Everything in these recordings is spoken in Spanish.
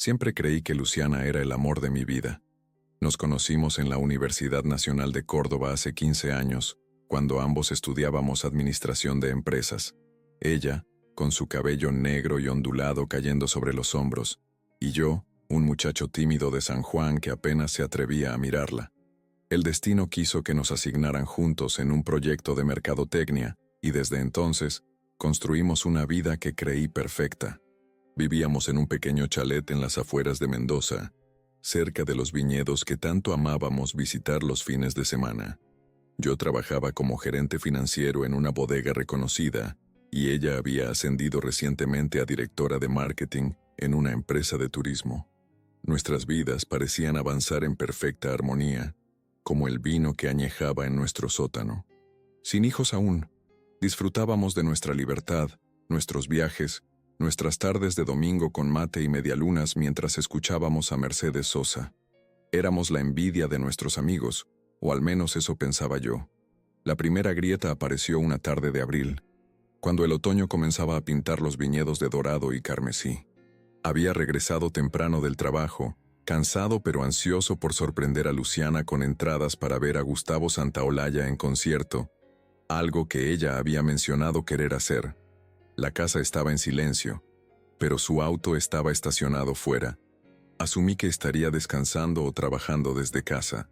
Siempre creí que Luciana era el amor de mi vida. Nos conocimos en la Universidad Nacional de Córdoba hace 15 años, cuando ambos estudiábamos administración de empresas. Ella, con su cabello negro y ondulado cayendo sobre los hombros, y yo, un muchacho tímido de San Juan que apenas se atrevía a mirarla. El destino quiso que nos asignaran juntos en un proyecto de mercadotecnia, y desde entonces, construimos una vida que creí perfecta. Vivíamos en un pequeño chalet en las afueras de Mendoza, cerca de los viñedos que tanto amábamos visitar los fines de semana. Yo trabajaba como gerente financiero en una bodega reconocida, y ella había ascendido recientemente a directora de marketing en una empresa de turismo. Nuestras vidas parecían avanzar en perfecta armonía, como el vino que añejaba en nuestro sótano. Sin hijos aún, disfrutábamos de nuestra libertad, nuestros viajes, nuestras tardes de domingo con mate y medialunas mientras escuchábamos a Mercedes Sosa. Éramos la envidia de nuestros amigos, o al menos eso pensaba yo. La primera grieta apareció una tarde de abril, cuando el otoño comenzaba a pintar los viñedos de dorado y carmesí. Había regresado temprano del trabajo, cansado pero ansioso por sorprender a Luciana con entradas para ver a Gustavo Santaolalla en concierto, algo que ella había mencionado querer hacer. La casa estaba en silencio, pero su auto estaba estacionado fuera. Asumí que estaría descansando o trabajando desde casa.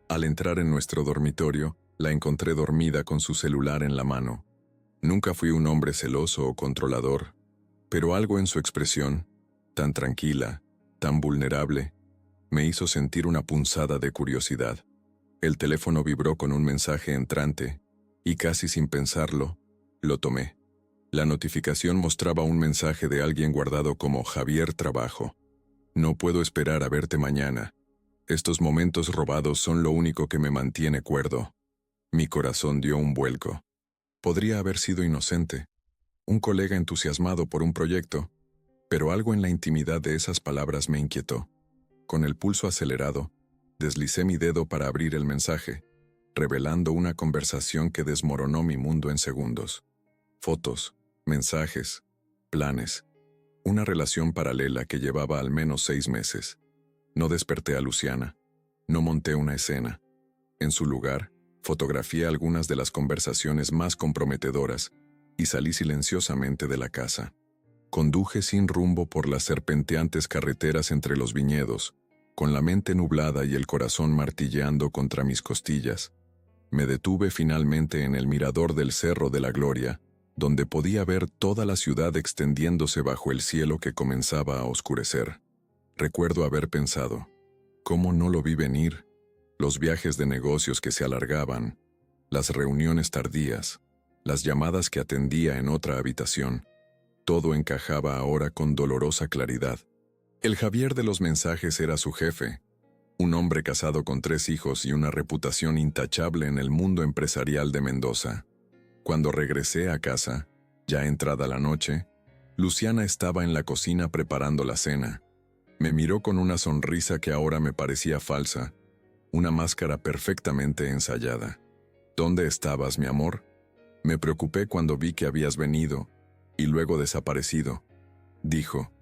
Al entrar en nuestro dormitorio, la encontré dormida con su celular en la mano. Nunca fui un hombre celoso o controlador, pero algo en su expresión, tan tranquila, tan vulnerable, me hizo sentir una punzada de curiosidad. El teléfono vibró con un mensaje entrante, y casi sin pensarlo, lo tomé. La notificación mostraba un mensaje de alguien guardado como Javier Trabajo. No puedo esperar a verte mañana. Estos momentos robados son lo único que me mantiene cuerdo. Mi corazón dio un vuelco. Podría haber sido inocente, un colega entusiasmado por un proyecto, pero algo en la intimidad de esas palabras me inquietó. Con el pulso acelerado, deslicé mi dedo para abrir el mensaje, revelando una conversación que desmoronó mi mundo en segundos. Fotos, mensajes, planes. Una relación paralela que llevaba al menos 6 meses. No desperté a Luciana. No monté una escena. En su lugar, fotografié algunas de las conversaciones más comprometedoras y salí silenciosamente de la casa. Conduje sin rumbo por las serpenteantes carreteras entre los viñedos, con la mente nublada y el corazón martilleando contra mis costillas. Me detuve finalmente en el mirador del Cerro de la Gloria, donde podía ver toda la ciudad extendiéndose bajo el cielo que comenzaba a oscurecer. Recuerdo haber pensado, ¿cómo no lo vi venir? Los viajes de negocios que se alargaban, las reuniones tardías, las llamadas que atendía en otra habitación. Todo encajaba ahora con dolorosa claridad. El Javier de los mensajes era su jefe, un hombre casado con 3 hijos y una reputación intachable en el mundo empresarial de Mendoza. Cuando regresé a casa, ya entrada la noche, Luciana estaba en la cocina preparando la cena. Me miró con una sonrisa que ahora me parecía falsa, una máscara perfectamente ensayada. ¿Dónde estabas, mi amor? Me preocupé cuando vi que habías venido, y luego desaparecido, dijo,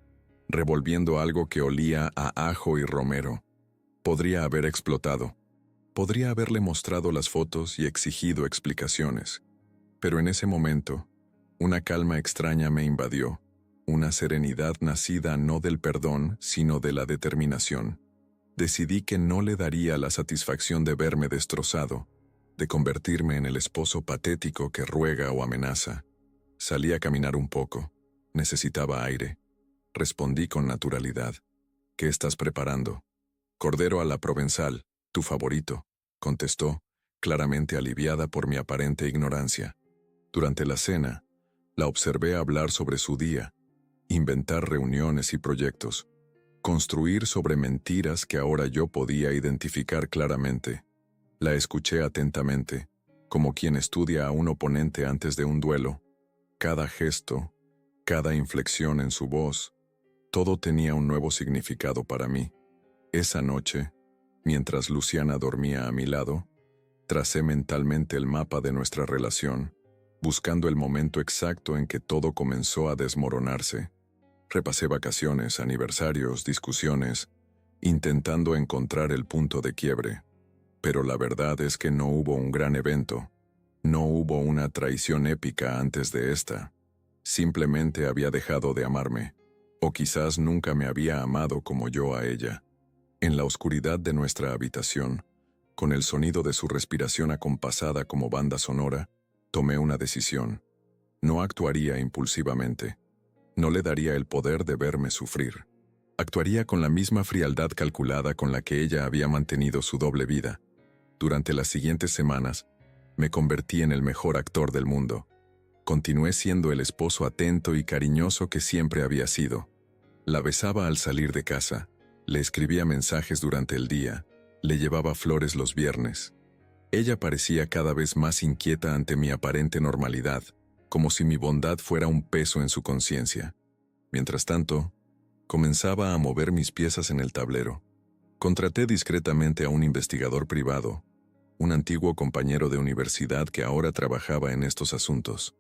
revolviendo algo que olía a ajo y romero. Podría haber explotado. Podría haberle mostrado las fotos y exigido explicaciones. Pero en ese momento, una calma extraña me invadió, una serenidad nacida no del perdón, sino de la determinación. Decidí que no le daría la satisfacción de verme destrozado, de convertirme en el esposo patético que ruega o amenaza. Salí a caminar un poco. Necesitaba aire. Respondí con naturalidad. ¿Qué estás preparando? Cordero a la provenzal, tu favorito, contestó, claramente aliviada por mi aparente ignorancia. Durante la cena, la observé hablar sobre su día, inventar reuniones y proyectos, construir sobre mentiras que ahora yo podía identificar claramente. La escuché atentamente, como quien estudia a un oponente antes de un duelo. Cada gesto, cada inflexión en su voz, todo tenía un nuevo significado para mí. Esa noche, mientras Luciana dormía a mi lado, tracé mentalmente el mapa de nuestra relación, buscando el momento exacto en que todo comenzó a desmoronarse. Repasé vacaciones, aniversarios, discusiones, intentando encontrar el punto de quiebre. Pero la verdad es que no hubo un gran evento. No hubo una traición épica antes de esta. Simplemente había dejado de amarme. O quizás nunca me había amado como yo a ella. En la oscuridad de nuestra habitación, con el sonido de su respiración acompasada como banda sonora, tomé una decisión. No actuaría impulsivamente. No le daría el poder de verme sufrir. Actuaría con la misma frialdad calculada con la que ella había mantenido su doble vida. Durante las siguientes semanas, me convertí en el mejor actor del mundo. Continué siendo el esposo atento y cariñoso que siempre había sido. La besaba al salir de casa, le escribía mensajes durante el día, le llevaba flores los viernes. Ella parecía cada vez más inquieta ante mi aparente normalidad, como si mi bondad fuera un peso en su conciencia. Mientras tanto, comenzaba a mover mis piezas en el tablero. Contraté discretamente a un investigador privado, un antiguo compañero de universidad que ahora trabajaba en estos asuntos.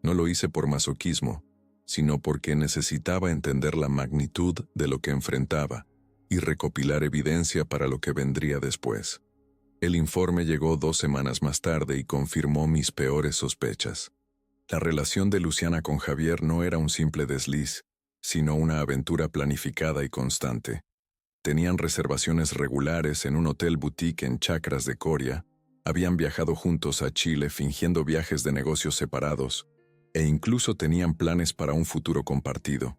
No lo hice por masoquismo, sino porque necesitaba entender la magnitud de lo que enfrentaba y recopilar evidencia para lo que vendría después. El informe llegó 2 semanas más tarde y confirmó mis peores sospechas. La relación de Luciana con Javier no era un simple desliz, sino una aventura planificada y constante. Tenían reservaciones regulares en un hotel boutique en Chacras de Coria, habían viajado juntos a Chile fingiendo viajes de negocios separados, e incluso tenían planes para un futuro compartido.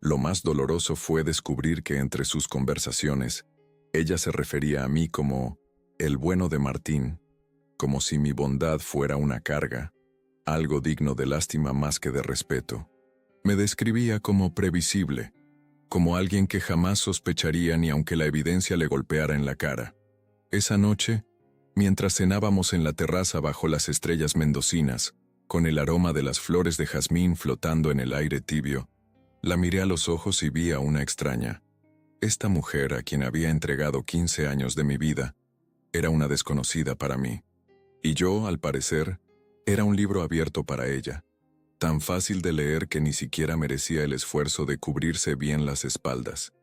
Lo más doloroso fue descubrir que entre sus conversaciones, ella se refería a mí como el bueno de Martín, como si mi bondad fuera una carga, algo digno de lástima más que de respeto. Me describía como previsible, como alguien que jamás sospecharía ni aunque la evidencia le golpeara en la cara. Esa noche, mientras cenábamos en la terraza bajo las estrellas mendocinas, con el aroma de las flores de jazmín flotando en el aire tibio, la miré a los ojos y vi a una extraña. Esta mujer, a quien había entregado 15 años de mi vida, era una desconocida para mí. Y yo, al parecer, era un libro abierto para ella, tan fácil de leer que ni siquiera merecía el esfuerzo de cubrirse bien las espaldas.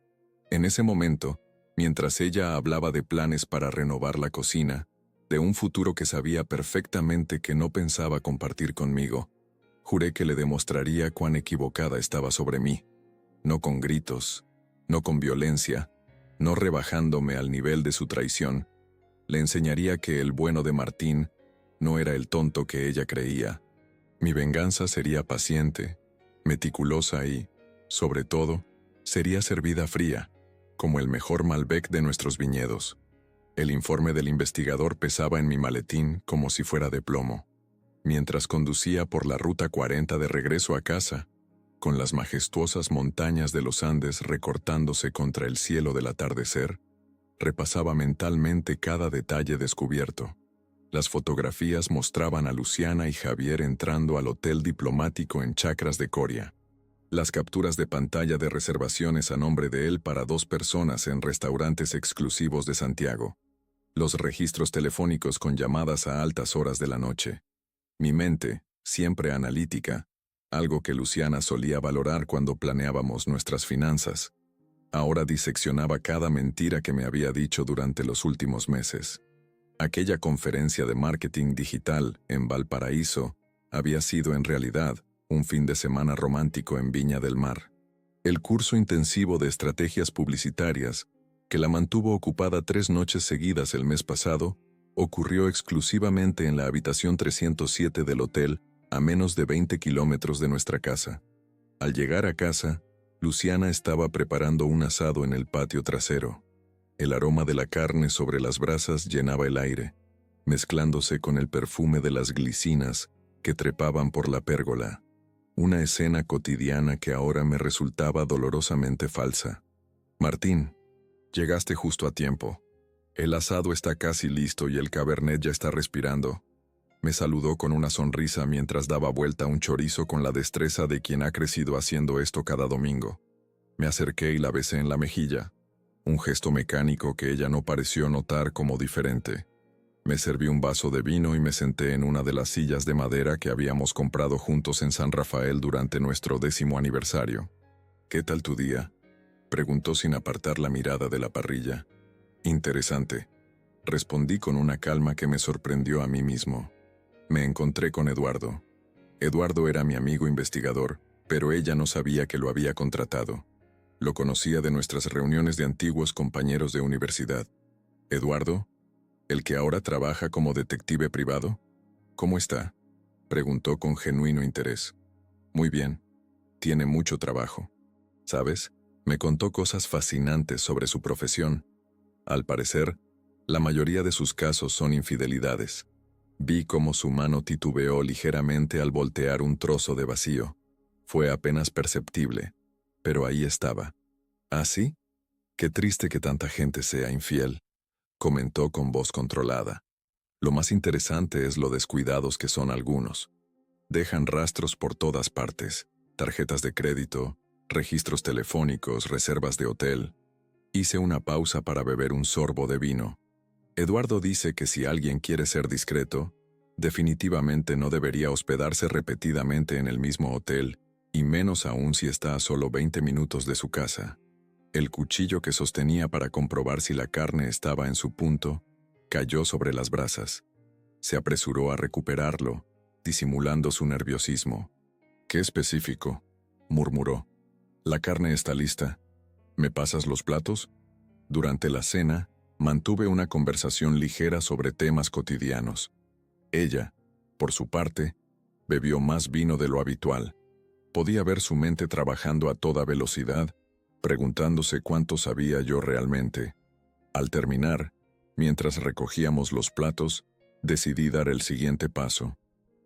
En ese momento, mientras ella hablaba de planes para renovar la cocina, de un futuro que sabía perfectamente que no pensaba compartir conmigo, juré que le demostraría cuán equivocada estaba sobre mí. No con gritos, no con violencia, no rebajándome al nivel de su traición. Le enseñaría que el bueno de Martín no era el tonto que ella creía. Mi venganza sería paciente, meticulosa y, sobre todo, sería servida fría, como el mejor Malbec de nuestros viñedos. El informe del investigador pesaba en mi maletín como si fuera de plomo. Mientras conducía por la Ruta 40 de regreso a casa, con las majestuosas montañas de los Andes recortándose contra el cielo del atardecer, repasaba mentalmente cada detalle descubierto. Las fotografías mostraban a Luciana y Javier entrando al hotel diplomático en Chacras de Coria. Las capturas de pantalla de reservaciones a nombre de él para 2 personas en restaurantes exclusivos de Santiago. Los registros telefónicos con llamadas a altas horas de la noche. Mi mente, siempre analítica, algo que Luciana solía valorar cuando planeábamos nuestras finanzas, ahora diseccionaba cada mentira que me había dicho durante los últimos meses. Aquella conferencia de marketing digital en Valparaíso había sido en realidad un fin de semana romántico en Viña del Mar. El curso intensivo de estrategias publicitarias, que la mantuvo ocupada 3 noches seguidas el mes pasado, ocurrió exclusivamente en la habitación 307 del hotel, a menos de 20 kilómetros de nuestra casa. Al llegar a casa, Luciana estaba preparando un asado en el patio trasero. El aroma de la carne sobre las brasas llenaba el aire, mezclándose con el perfume de las glicinas que trepaban por la pérgola. Una escena cotidiana que ahora me resultaba dolorosamente falsa. Martín, llegaste justo a tiempo. El asado está casi listo y el cabernet ya está respirando. Me saludó con una sonrisa mientras daba vuelta un chorizo con la destreza de quien ha crecido haciendo esto cada domingo. Me acerqué y la besé en la mejilla, un gesto mecánico que ella no pareció notar como diferente. Me serví un vaso de vino y me senté en una de las sillas de madera que habíamos comprado juntos en San Rafael durante nuestro 10º aniversario. ¿Qué tal tu día?, preguntó sin apartar la mirada de la parrilla. Interesante, respondí con una calma que me sorprendió a mí mismo. Me encontré con Eduardo. Eduardo era mi amigo investigador, pero ella no sabía que lo había contratado. Lo conocía de nuestras reuniones de antiguos compañeros de universidad. ¿Eduardo? ¿El que ahora trabaja como detective privado? ¿Cómo está?, preguntó con genuino interés. Muy bien. Tiene mucho trabajo. ¿Sabes? Me contó cosas fascinantes sobre su profesión. Al parecer, la mayoría de sus casos son infidelidades. Vi cómo su mano titubeó ligeramente al voltear un trozo de vacío. Fue apenas perceptible, pero ahí estaba. ¿Ah, sí? Qué triste que tanta gente sea infiel, comentó con voz controlada. Lo más interesante es lo descuidados que son algunos. Dejan rastros por todas partes: tarjetas de crédito, registros telefónicos, reservas de hotel. Hice una pausa para beber un sorbo de vino. Eduardo dice que si alguien quiere ser discreto, definitivamente no debería hospedarse repetidamente en el mismo hotel, y menos aún si está a solo 20 minutos de su casa. El cuchillo que sostenía para comprobar si la carne estaba en su punto cayó sobre las brasas. Se apresuró a recuperarlo, disimulando su nerviosismo. «¿Qué específico?», murmuró. «La carne está lista. ¿Me pasas los platos?». Durante la cena, mantuve una conversación ligera sobre temas cotidianos. Ella, por su parte, bebió más vino de lo habitual. Podía ver su mente trabajando a toda velocidad, preguntándose cuánto sabía yo realmente. Al terminar, mientras recogíamos los platos, decidí dar el siguiente paso.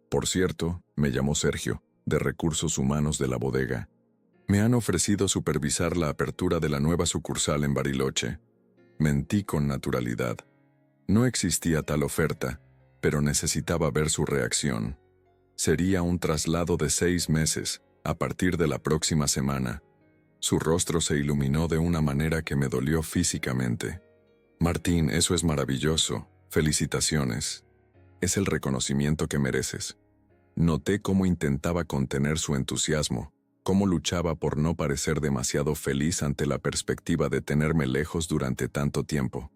Por cierto, me llamó Sergio, de Recursos Humanos de la bodega. Me han ofrecido supervisar la apertura de la nueva sucursal en Bariloche. Mentí con naturalidad. No existía tal oferta, pero necesitaba ver su reacción. Sería un traslado de 6 meses, a partir de la próxima semana. Su rostro se iluminó de una manera que me dolió físicamente. «Martín, eso es maravilloso. Felicitaciones. Es el reconocimiento que mereces». Noté cómo intentaba contener su entusiasmo, cómo luchaba por no parecer demasiado feliz ante la perspectiva de tenerme lejos durante tanto tiempo.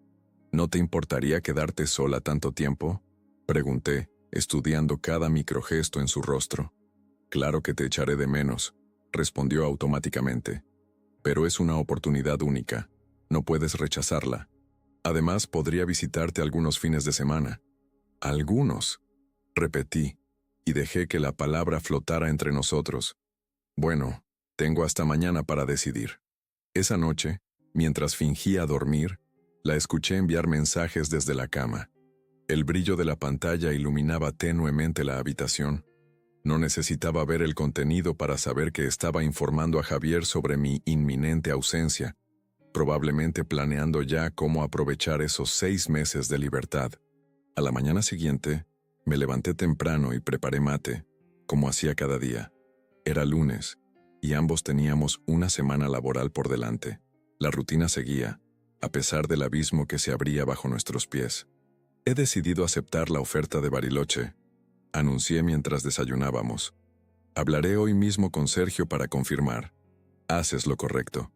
«¿No te importaría quedarte sola tanto tiempo?», pregunté, estudiando cada microgesto en su rostro. «Claro que te echaré de menos», respondió automáticamente. «Pero es una oportunidad única. No puedes rechazarla. Además, podría visitarte algunos fines de semana». «¿Algunos?», repetí, y dejé que la palabra flotara entre nosotros. «Bueno, tengo hasta mañana para decidir». Esa noche, mientras fingía dormir, la escuché enviar mensajes desde la cama. El brillo de la pantalla iluminaba tenuemente la habitación. No necesitaba ver el contenido para saber que estaba informando a Javier sobre mi inminente ausencia, probablemente planeando ya cómo aprovechar esos 6 meses de libertad. A la mañana siguiente, me levanté temprano y preparé mate, como hacía cada día. Era lunes, y ambos teníamos una semana laboral por delante. La rutina seguía, a pesar del abismo que se abría bajo nuestros pies. «He decidido aceptar la oferta de Bariloche», anuncié mientras desayunábamos. «Hablaré hoy mismo con Sergio para confirmar». «Haces lo correcto»,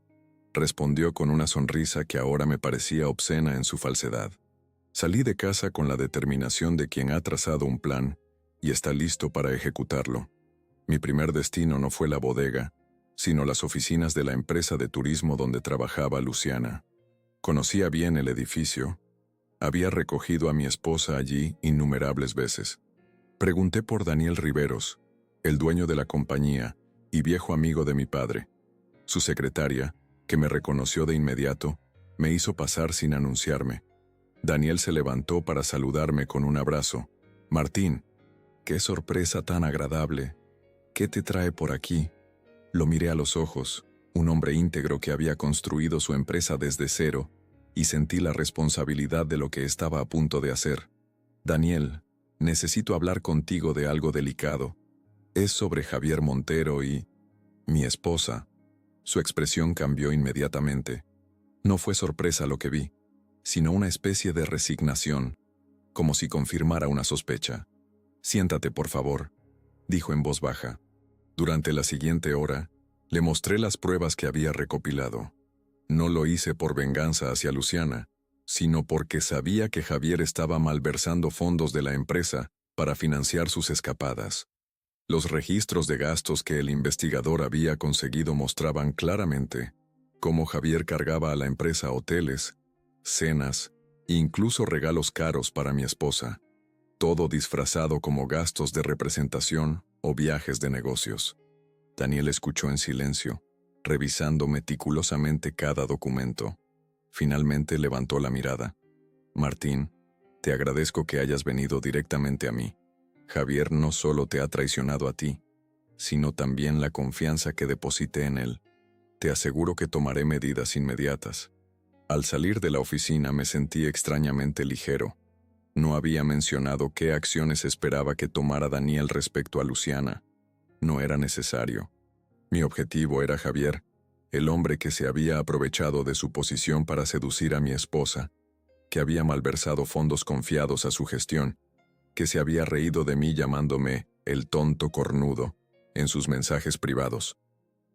respondió con una sonrisa que ahora me parecía obscena en su falsedad. Salí de casa con la determinación de quien ha trazado un plan y está listo para ejecutarlo. Mi primer destino no fue la bodega, sino las oficinas de la empresa de turismo donde trabajaba Luciana. Conocía bien el edificio. Había recogido a mi esposa allí innumerables veces. Pregunté por Daniel Riveros, el dueño de la compañía y viejo amigo de mi padre. Su secretaria, que me reconoció de inmediato, me hizo pasar sin anunciarme. Daniel se levantó para saludarme con un abrazo. «Martín, qué sorpresa tan agradable. ¿Qué te trae por aquí?». Lo miré a los ojos, un hombre íntegro que había construido su empresa desde cero, y sentí la responsabilidad de lo que estaba a punto de hacer. «Daniel, necesito hablar contigo de algo delicado. Es sobre Javier Montero y mi esposa». Su expresión cambió inmediatamente. No fue sorpresa lo que vi, sino una especie de resignación, como si confirmara una sospecha. «Siéntate, por favor», dijo en voz baja. Durante la siguiente hora, Le mostré las pruebas que había recopilado. No lo hice por venganza hacia Luciana, sino porque sabía que Javier estaba malversando fondos de la empresa para financiar sus escapadas. Los registros de gastos que el investigador había conseguido mostraban claramente cómo Javier cargaba a la empresa hoteles, cenas e incluso regalos caros para mi esposa, todo disfrazado como gastos de representación o viajes de negocios. Daniel escuchó en silencio, revisando meticulosamente cada documento. Finalmente levantó la mirada. Martín, te agradezco que hayas venido directamente a mí. Javier no solo te ha traicionado a ti, sino también la confianza que deposité en él. Te aseguro que tomaré medidas inmediatas. Al salir de la oficina me sentí extrañamente ligero. No había mencionado qué acciones esperaba que tomara Daniel respecto a Luciana. No era necesario. Mi objetivo era Javier, el hombre que se había aprovechado de su posición para seducir a mi esposa, que había malversado fondos confiados a su gestión, que se había reído de mí llamándome el tonto cornudo en sus mensajes privados.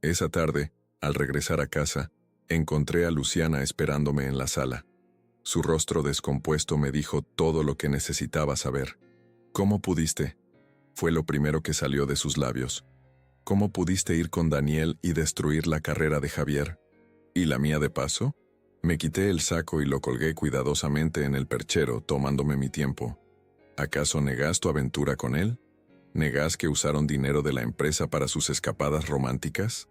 Esa tarde, al regresar a casa, encontré a Luciana esperándome en la sala. Su rostro descompuesto me dijo todo lo que necesitaba saber. ¿Cómo pudiste? Fue lo primero que salió de sus labios. ¿Cómo pudiste ir con Daniel y destruir la carrera de Javier? ¿Y la mía de paso? Me quité el saco y lo colgué cuidadosamente en el perchero, tomándome mi tiempo. ¿Acaso negás tu aventura con él? ¿Negás que usaron dinero de la empresa para sus escapadas románticas?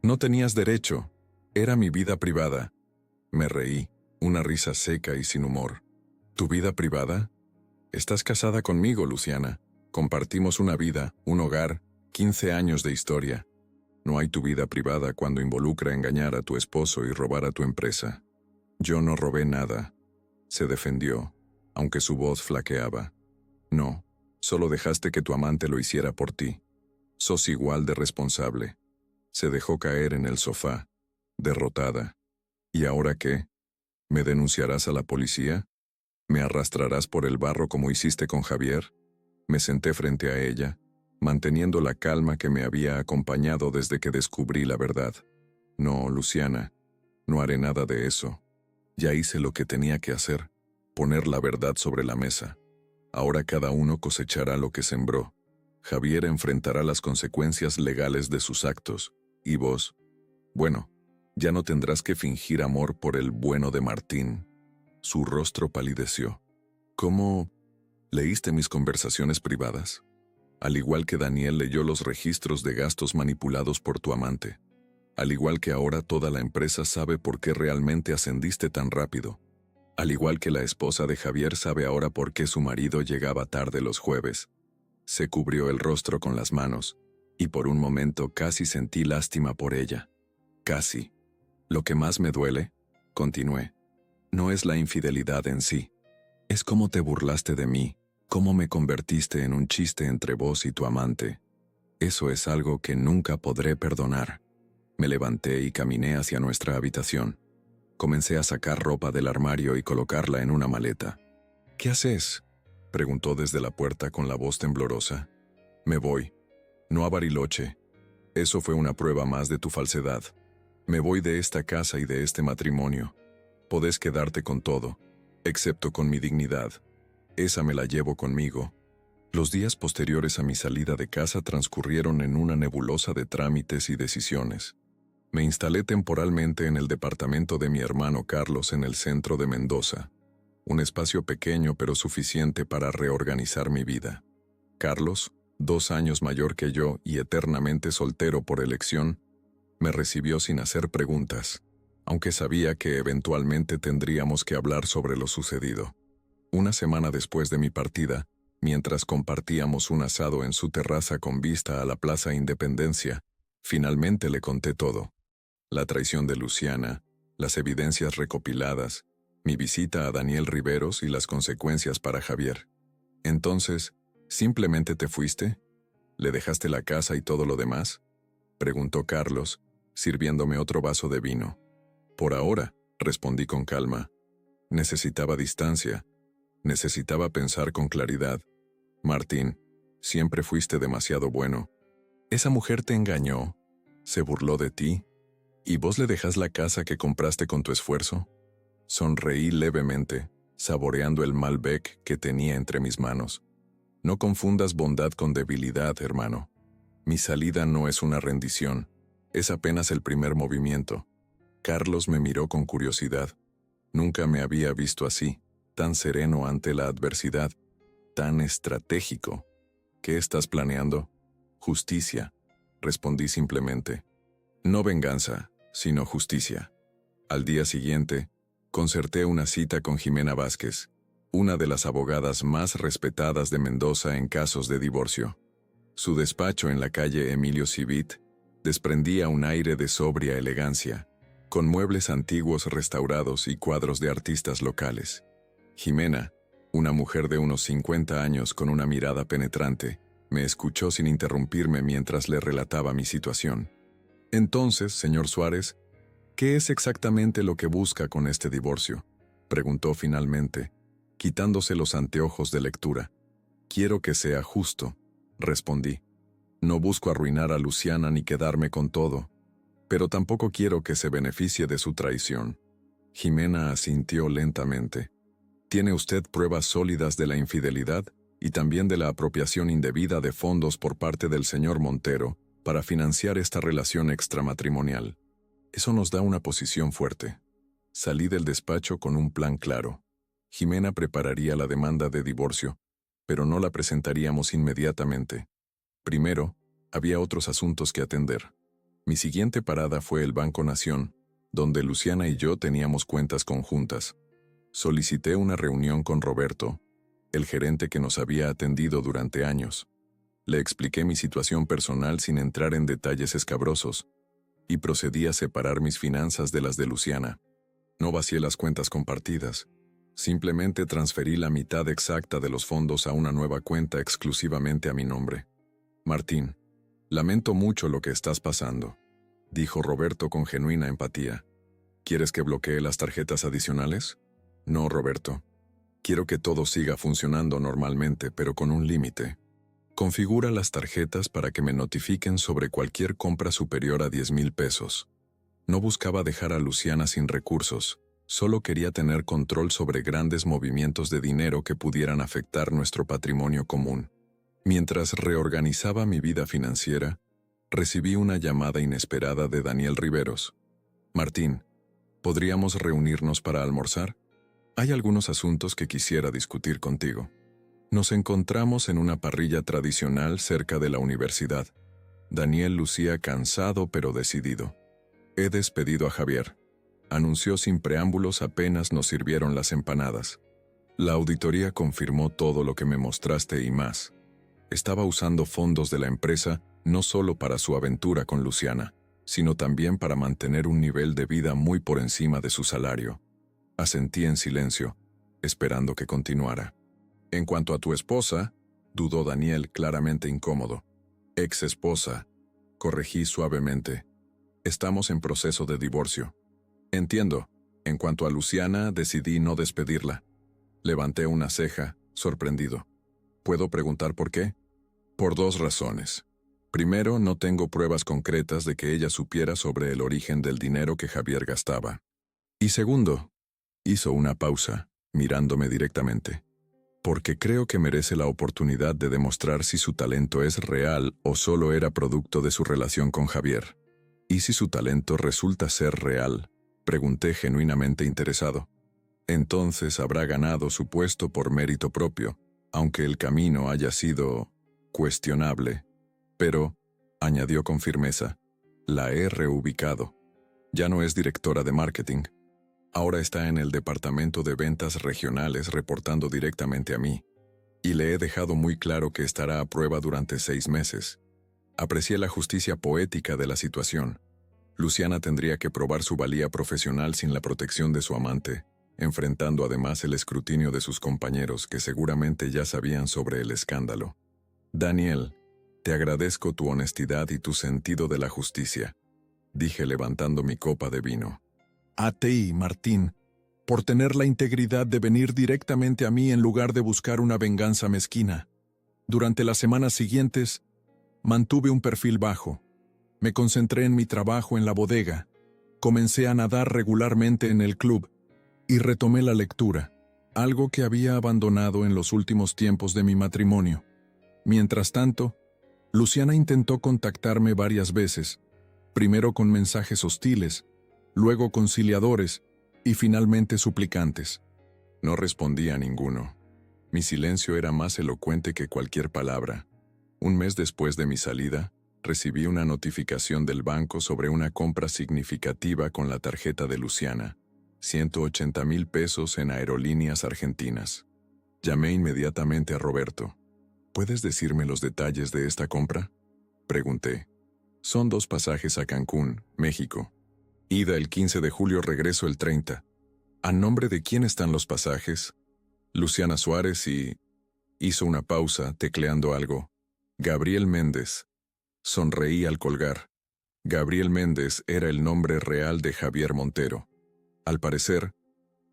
No tenías derecho. Era mi vida privada. Me reí, una risa seca y sin humor. ¿Tu vida privada? Estás casada conmigo, Luciana. Compartimos una vida, un hogar, 15 años de historia. No hay tu vida privada cuando involucra engañar a tu esposo y robar a tu empresa. Yo no robé nada. Se defendió, aunque su voz flaqueaba. No, solo dejaste que tu amante lo hiciera por ti. Sos igual de responsable. Se dejó caer en el sofá, derrotada. ¿Y ahora qué? ¿Me denunciarás a la policía? ¿Me arrastrarás por el barro como hiciste con Javier? Me senté frente a ella, manteniendo la calma que me había acompañado desde que descubrí la verdad. No, Luciana, no haré nada de eso. Ya hice lo que tenía que hacer, poner la verdad sobre la mesa. Ahora cada uno cosechará lo que sembró. Javier enfrentará las consecuencias legales de sus actos. ¿Y vos? Bueno, ya no tendrás que fingir amor por el bueno de Martín. Su rostro palideció. ¿Cómo leíste mis conversaciones privadas? Al igual que Daniel leyó los registros de gastos manipulados por tu amante. Al igual que ahora toda la empresa sabe por qué realmente ascendiste tan rápido. Al igual que la esposa de Javier sabe ahora por qué su marido llegaba tarde los jueves. Se cubrió el rostro con las manos, y por un momento casi sentí lástima por ella. Casi. Lo que más me duele, continué, no es la infidelidad en sí. Es cómo te burlaste de mí, cómo me convertiste en un chiste entre vos y tu amante. Eso es algo que nunca podré perdonar. Me levanté y caminé hacia nuestra habitación. Comencé a sacar ropa del armario y colocarla en una maleta. ¿Qué haces?, preguntó desde la puerta con la voz temblorosa. Me voy. No a Bariloche. Eso fue una prueba más de tu falsedad. Me voy de esta casa y de este matrimonio. Podés quedarte con todo, excepto con mi dignidad. Esa me la llevo conmigo. Los días posteriores a mi salida de casa transcurrieron en una nebulosa de trámites y decisiones. Me instalé temporalmente en el departamento de mi hermano Carlos en el centro de Mendoza. Un espacio pequeño pero suficiente para reorganizar mi vida. Carlos, 2 años mayor que yo y eternamente soltero por elección, me recibió sin hacer preguntas, aunque sabía que eventualmente tendríamos que hablar sobre lo sucedido. Una semana después de mi partida, mientras compartíamos un asado en su terraza con vista a la Plaza Independencia, finalmente le conté todo. La traición de Luciana, las evidencias recopiladas, mi visita a Daniel Riveros y las consecuencias para Javier. Entonces, ¿simplemente te fuiste? ¿Le dejaste la casa y todo lo demás?, preguntó Carlos, sirviéndome otro vaso de vino. Por ahora, respondí con calma. Necesitaba distancia. Necesitaba pensar con claridad. Martín, siempre fuiste demasiado bueno. ¿Esa mujer te engañó? ¿Se burló de ti? ¿Y vos le dejás la casa que compraste con tu esfuerzo? Sonreí levemente, saboreando el Malbec que tenía entre mis manos. No confundas bondad con debilidad, hermano. Mi salida no es una rendición, es apenas el primer movimiento. Carlos me miró con curiosidad. Nunca me había visto así, tan sereno ante la adversidad, tan estratégico. ¿Qué estás planeando? Justicia, respondí simplemente. No venganza, sino justicia. Al día siguiente, concerté una cita con Jimena Vázquez, una de las abogadas más respetadas de Mendoza en casos de divorcio. Su despacho en la calle Emilio Civit desprendía un aire de sobria elegancia, con muebles antiguos restaurados y cuadros de artistas locales. Jimena, una mujer de unos 50 años con una mirada penetrante, me escuchó sin interrumpirme mientras le relataba mi situación. Entonces, señor Suárez, ¿qué es exactamente lo que busca con este divorcio?, preguntó finalmente, quitándose los anteojos de lectura. Quiero que sea justo, respondí. No busco arruinar a Luciana ni quedarme con todo, pero tampoco quiero que se beneficie de su traición. Jimena asintió lentamente. ¿Tiene usted pruebas sólidas de la infidelidad y también de la apropiación indebida de fondos por parte del señor Montero para financiar esta relación extramatrimonial? Eso nos da una posición fuerte. Salí del despacho con un plan claro. Jimena prepararía la demanda de divorcio, pero no la presentaríamos inmediatamente. Primero, había otros asuntos que atender. Mi siguiente parada fue el Banco Nación, donde Luciana y yo teníamos cuentas conjuntas. Solicité una reunión con Roberto, el gerente que nos había atendido durante años. Le expliqué mi situación personal sin entrar en detalles escabrosos, y procedí a separar mis finanzas de las de Luciana. No vacié las cuentas compartidas. Simplemente transferí la mitad exacta de los fondos a una nueva cuenta exclusivamente a mi nombre. Martín, lamento mucho lo que estás pasando, dijo Roberto con genuina empatía. ¿Quieres que bloquee las tarjetas adicionales? No, Roberto. Quiero que todo siga funcionando normalmente, pero con un límite. Configura las tarjetas para que me notifiquen sobre cualquier compra superior a 10,000 pesos. No buscaba dejar a Luciana sin recursos, solo quería tener control sobre grandes movimientos de dinero que pudieran afectar nuestro patrimonio común. Mientras reorganizaba mi vida financiera, recibí una llamada inesperada de Daniel Riveros. Martín, ¿podríamos reunirnos para almorzar? Hay algunos asuntos que quisiera discutir contigo. Nos encontramos en una parrilla tradicional cerca de la universidad. Daniel lucía cansado pero decidido. He despedido a Javier, anunció sin preámbulos apenas nos sirvieron las empanadas. La auditoría confirmó todo lo que me mostraste y más. Estaba usando fondos de la empresa no solo para su aventura con Luciana, sino también para mantener un nivel de vida muy por encima de su salario. Asentí en silencio, esperando que continuara. En cuanto a tu esposa, dudó Daniel claramente incómodo. Ex esposa, corregí suavemente. Estamos en proceso de divorcio. Entiendo. En cuanto a Luciana, decidí no despedirla. Levanté una ceja, sorprendido. ¿Puedo preguntar por qué? Por dos razones. Primero, no tengo pruebas concretas de que ella supiera sobre el origen del dinero que Javier gastaba. Y segundo, hizo una pausa, mirándome directamente. Porque creo que merece la oportunidad de demostrar si su talento es real o solo era producto de su relación con Javier. ¿Y si su talento resulta ser real?, pregunté genuinamente interesado. Entonces habrá ganado su puesto por mérito propio, aunque el camino haya sido cuestionable. Pero, añadió con firmeza, la he reubicado. Ya no es directora de marketing. Ahora está en el departamento de ventas regionales reportando directamente a mí. Y le he dejado muy claro que estará a prueba durante 6 meses. Aprecié la justicia poética de la situación. Luciana tendría que probar su valía profesional sin la protección de su amante, enfrentando además el escrutinio de sus compañeros que seguramente ya sabían sobre el escándalo. Daniel, te agradezco tu honestidad y tu sentido de la justicia, dije levantando mi copa de vino. A ti, Martín, por tener la integridad de venir directamente a mí en lugar de buscar una venganza mezquina. Durante las semanas siguientes, mantuve un perfil bajo. Me concentré en mi trabajo en la bodega, comencé a nadar regularmente en el club y retomé la lectura, algo que había abandonado en los últimos tiempos de mi matrimonio. Mientras tanto, Luciana intentó contactarme varias veces, primero con mensajes hostiles, luego conciliadores y finalmente suplicantes. No respondí a ninguno. Mi silencio era más elocuente que cualquier palabra. Un mes después de mi salida, recibí una notificación del banco sobre una compra significativa con la tarjeta de Luciana, 180,000 pesos en Aerolíneas Argentinas. Llamé inmediatamente a Roberto. ¿Puedes decirme los detalles de esta compra?, pregunté. Son 2 pasajes a Cancún, México. Ida el 15 de julio, regreso el 30. ¿A nombre de quién están los pasajes? Luciana Suárez y... Hizo una pausa, tecleando algo. Gabriel Méndez. Sonreí al colgar. Gabriel Méndez era el nombre real de Javier Montero. Al parecer,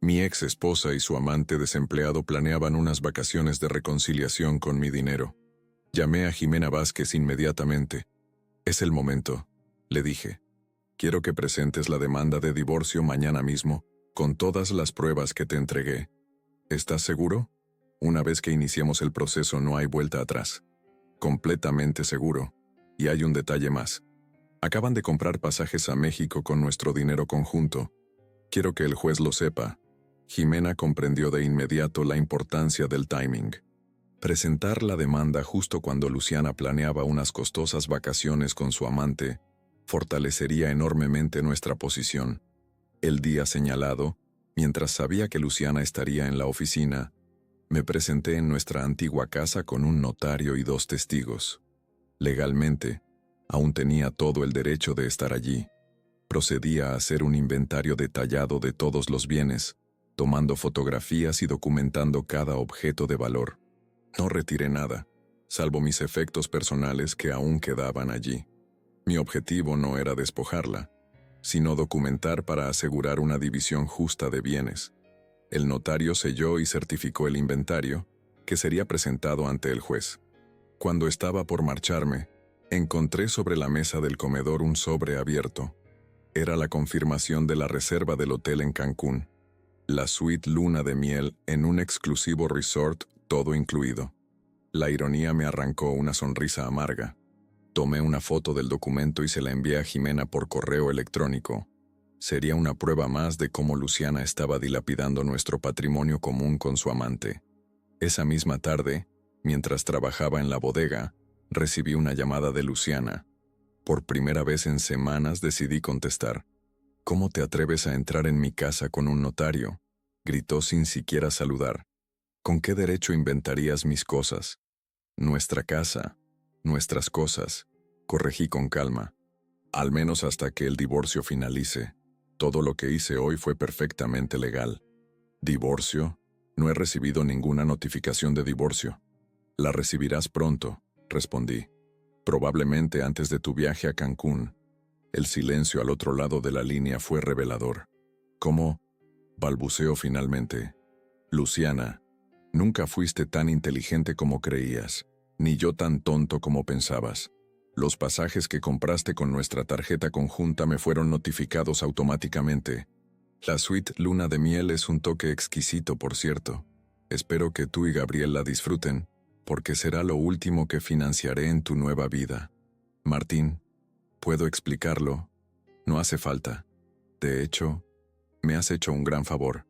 mi ex esposa y su amante desempleado planeaban unas vacaciones de reconciliación con mi dinero. Llamé a Jimena Vázquez inmediatamente. Es el momento, le dije. Quiero que presentes la demanda de divorcio mañana mismo, con todas las pruebas que te entregué. ¿Estás seguro? Una vez que iniciemos el proceso no hay vuelta atrás. Completamente seguro. Y hay un detalle más. Acaban de comprar pasajes a México con nuestro dinero conjunto. Quiero que el juez lo sepa. Jimena comprendió de inmediato la importancia del timing. Presentar la demanda justo cuando Luciana planeaba unas costosas vacaciones con su amante fortalecería enormemente nuestra posición. El día señalado, mientras sabía que Luciana estaría en la oficina, me presenté en nuestra antigua casa con un notario y 2 testigos. Legalmente, aún tenía todo el derecho de estar allí. Procedí a hacer un inventario detallado de todos los bienes, tomando fotografías y documentando cada objeto de valor. No retiré nada, salvo mis efectos personales que aún quedaban allí. Mi objetivo no era despojarla, sino documentar para asegurar una división justa de bienes. El notario selló y certificó el inventario, que sería presentado ante el juez. Cuando estaba por marcharme, encontré sobre la mesa del comedor un sobre abierto. Era la confirmación de la reserva del hotel en Cancún. La suite luna de miel en un exclusivo resort, todo incluido. La ironía me arrancó una sonrisa amarga. Tomé una foto del documento y se la envié a Jimena por correo electrónico. Sería una prueba más de cómo Luciana estaba dilapidando nuestro patrimonio común con su amante. Esa misma tarde, mientras trabajaba en la bodega, recibí una llamada de Luciana. Por primera vez en semanas decidí contestar. ¿Cómo te atreves a entrar en mi casa con un notario?, gritó sin siquiera saludar. ¿Con qué derecho inventarías mis cosas? Nuestra casa, nuestras cosas, corregí con calma. Al menos hasta que el divorcio finalice. Todo lo que hice hoy fue perfectamente legal. ¿Divorcio? No he recibido ninguna notificación de divorcio. La recibirás pronto, respondí. Probablemente antes de tu viaje a Cancún. El silencio al otro lado de la línea fue revelador. ¿Cómo? Balbuceó finalmente. Luciana, nunca fuiste tan inteligente como creías, ni yo tan tonto como pensabas. Los pasajes que compraste con nuestra tarjeta conjunta me fueron notificados automáticamente. La suite luna de miel es un toque exquisito, por cierto. Espero que tú y Gabriel la disfruten, porque será lo último que financiaré en tu nueva vida. Martín, ¿puedo explicarlo? No hace falta. De hecho, me has hecho un gran favor.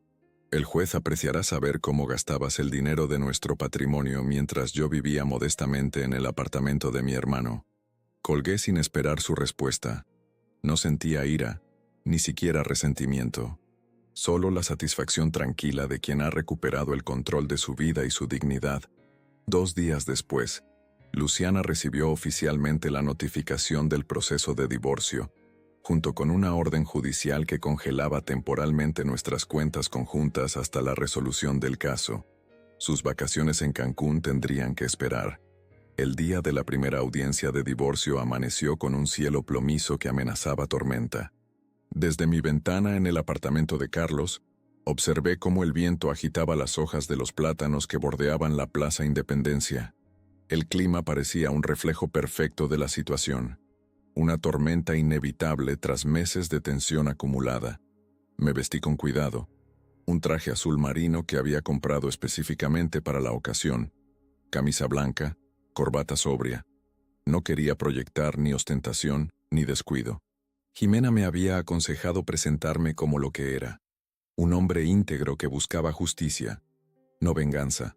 El juez apreciará saber cómo gastabas el dinero de nuestro patrimonio mientras yo vivía modestamente en el apartamento de mi hermano. Colgué sin esperar su respuesta. No sentía ira, ni siquiera resentimiento. Solo la satisfacción tranquila de quien ha recuperado el control de su vida y su dignidad. 2 días después, Luciana recibió oficialmente la notificación del proceso de divorcio, junto con una orden judicial que congelaba temporalmente nuestras cuentas conjuntas hasta la resolución del caso. Sus vacaciones en Cancún tendrían que esperar. El día de la primera audiencia de divorcio amaneció con un cielo plomizo que amenazaba tormenta. Desde mi ventana en el apartamento de Carlos, observé cómo el viento agitaba las hojas de los plátanos que bordeaban la Plaza Independencia. El clima parecía un reflejo perfecto de la situación. una tormenta inevitable tras meses de tensión acumulada. Me vestí con cuidado, un traje azul marino que había comprado específicamente para la ocasión, camisa blanca, corbata sobria. No quería proyectar ni ostentación ni descuido. Jimena me había aconsejado presentarme como lo que era, un hombre íntegro que buscaba justicia, no venganza.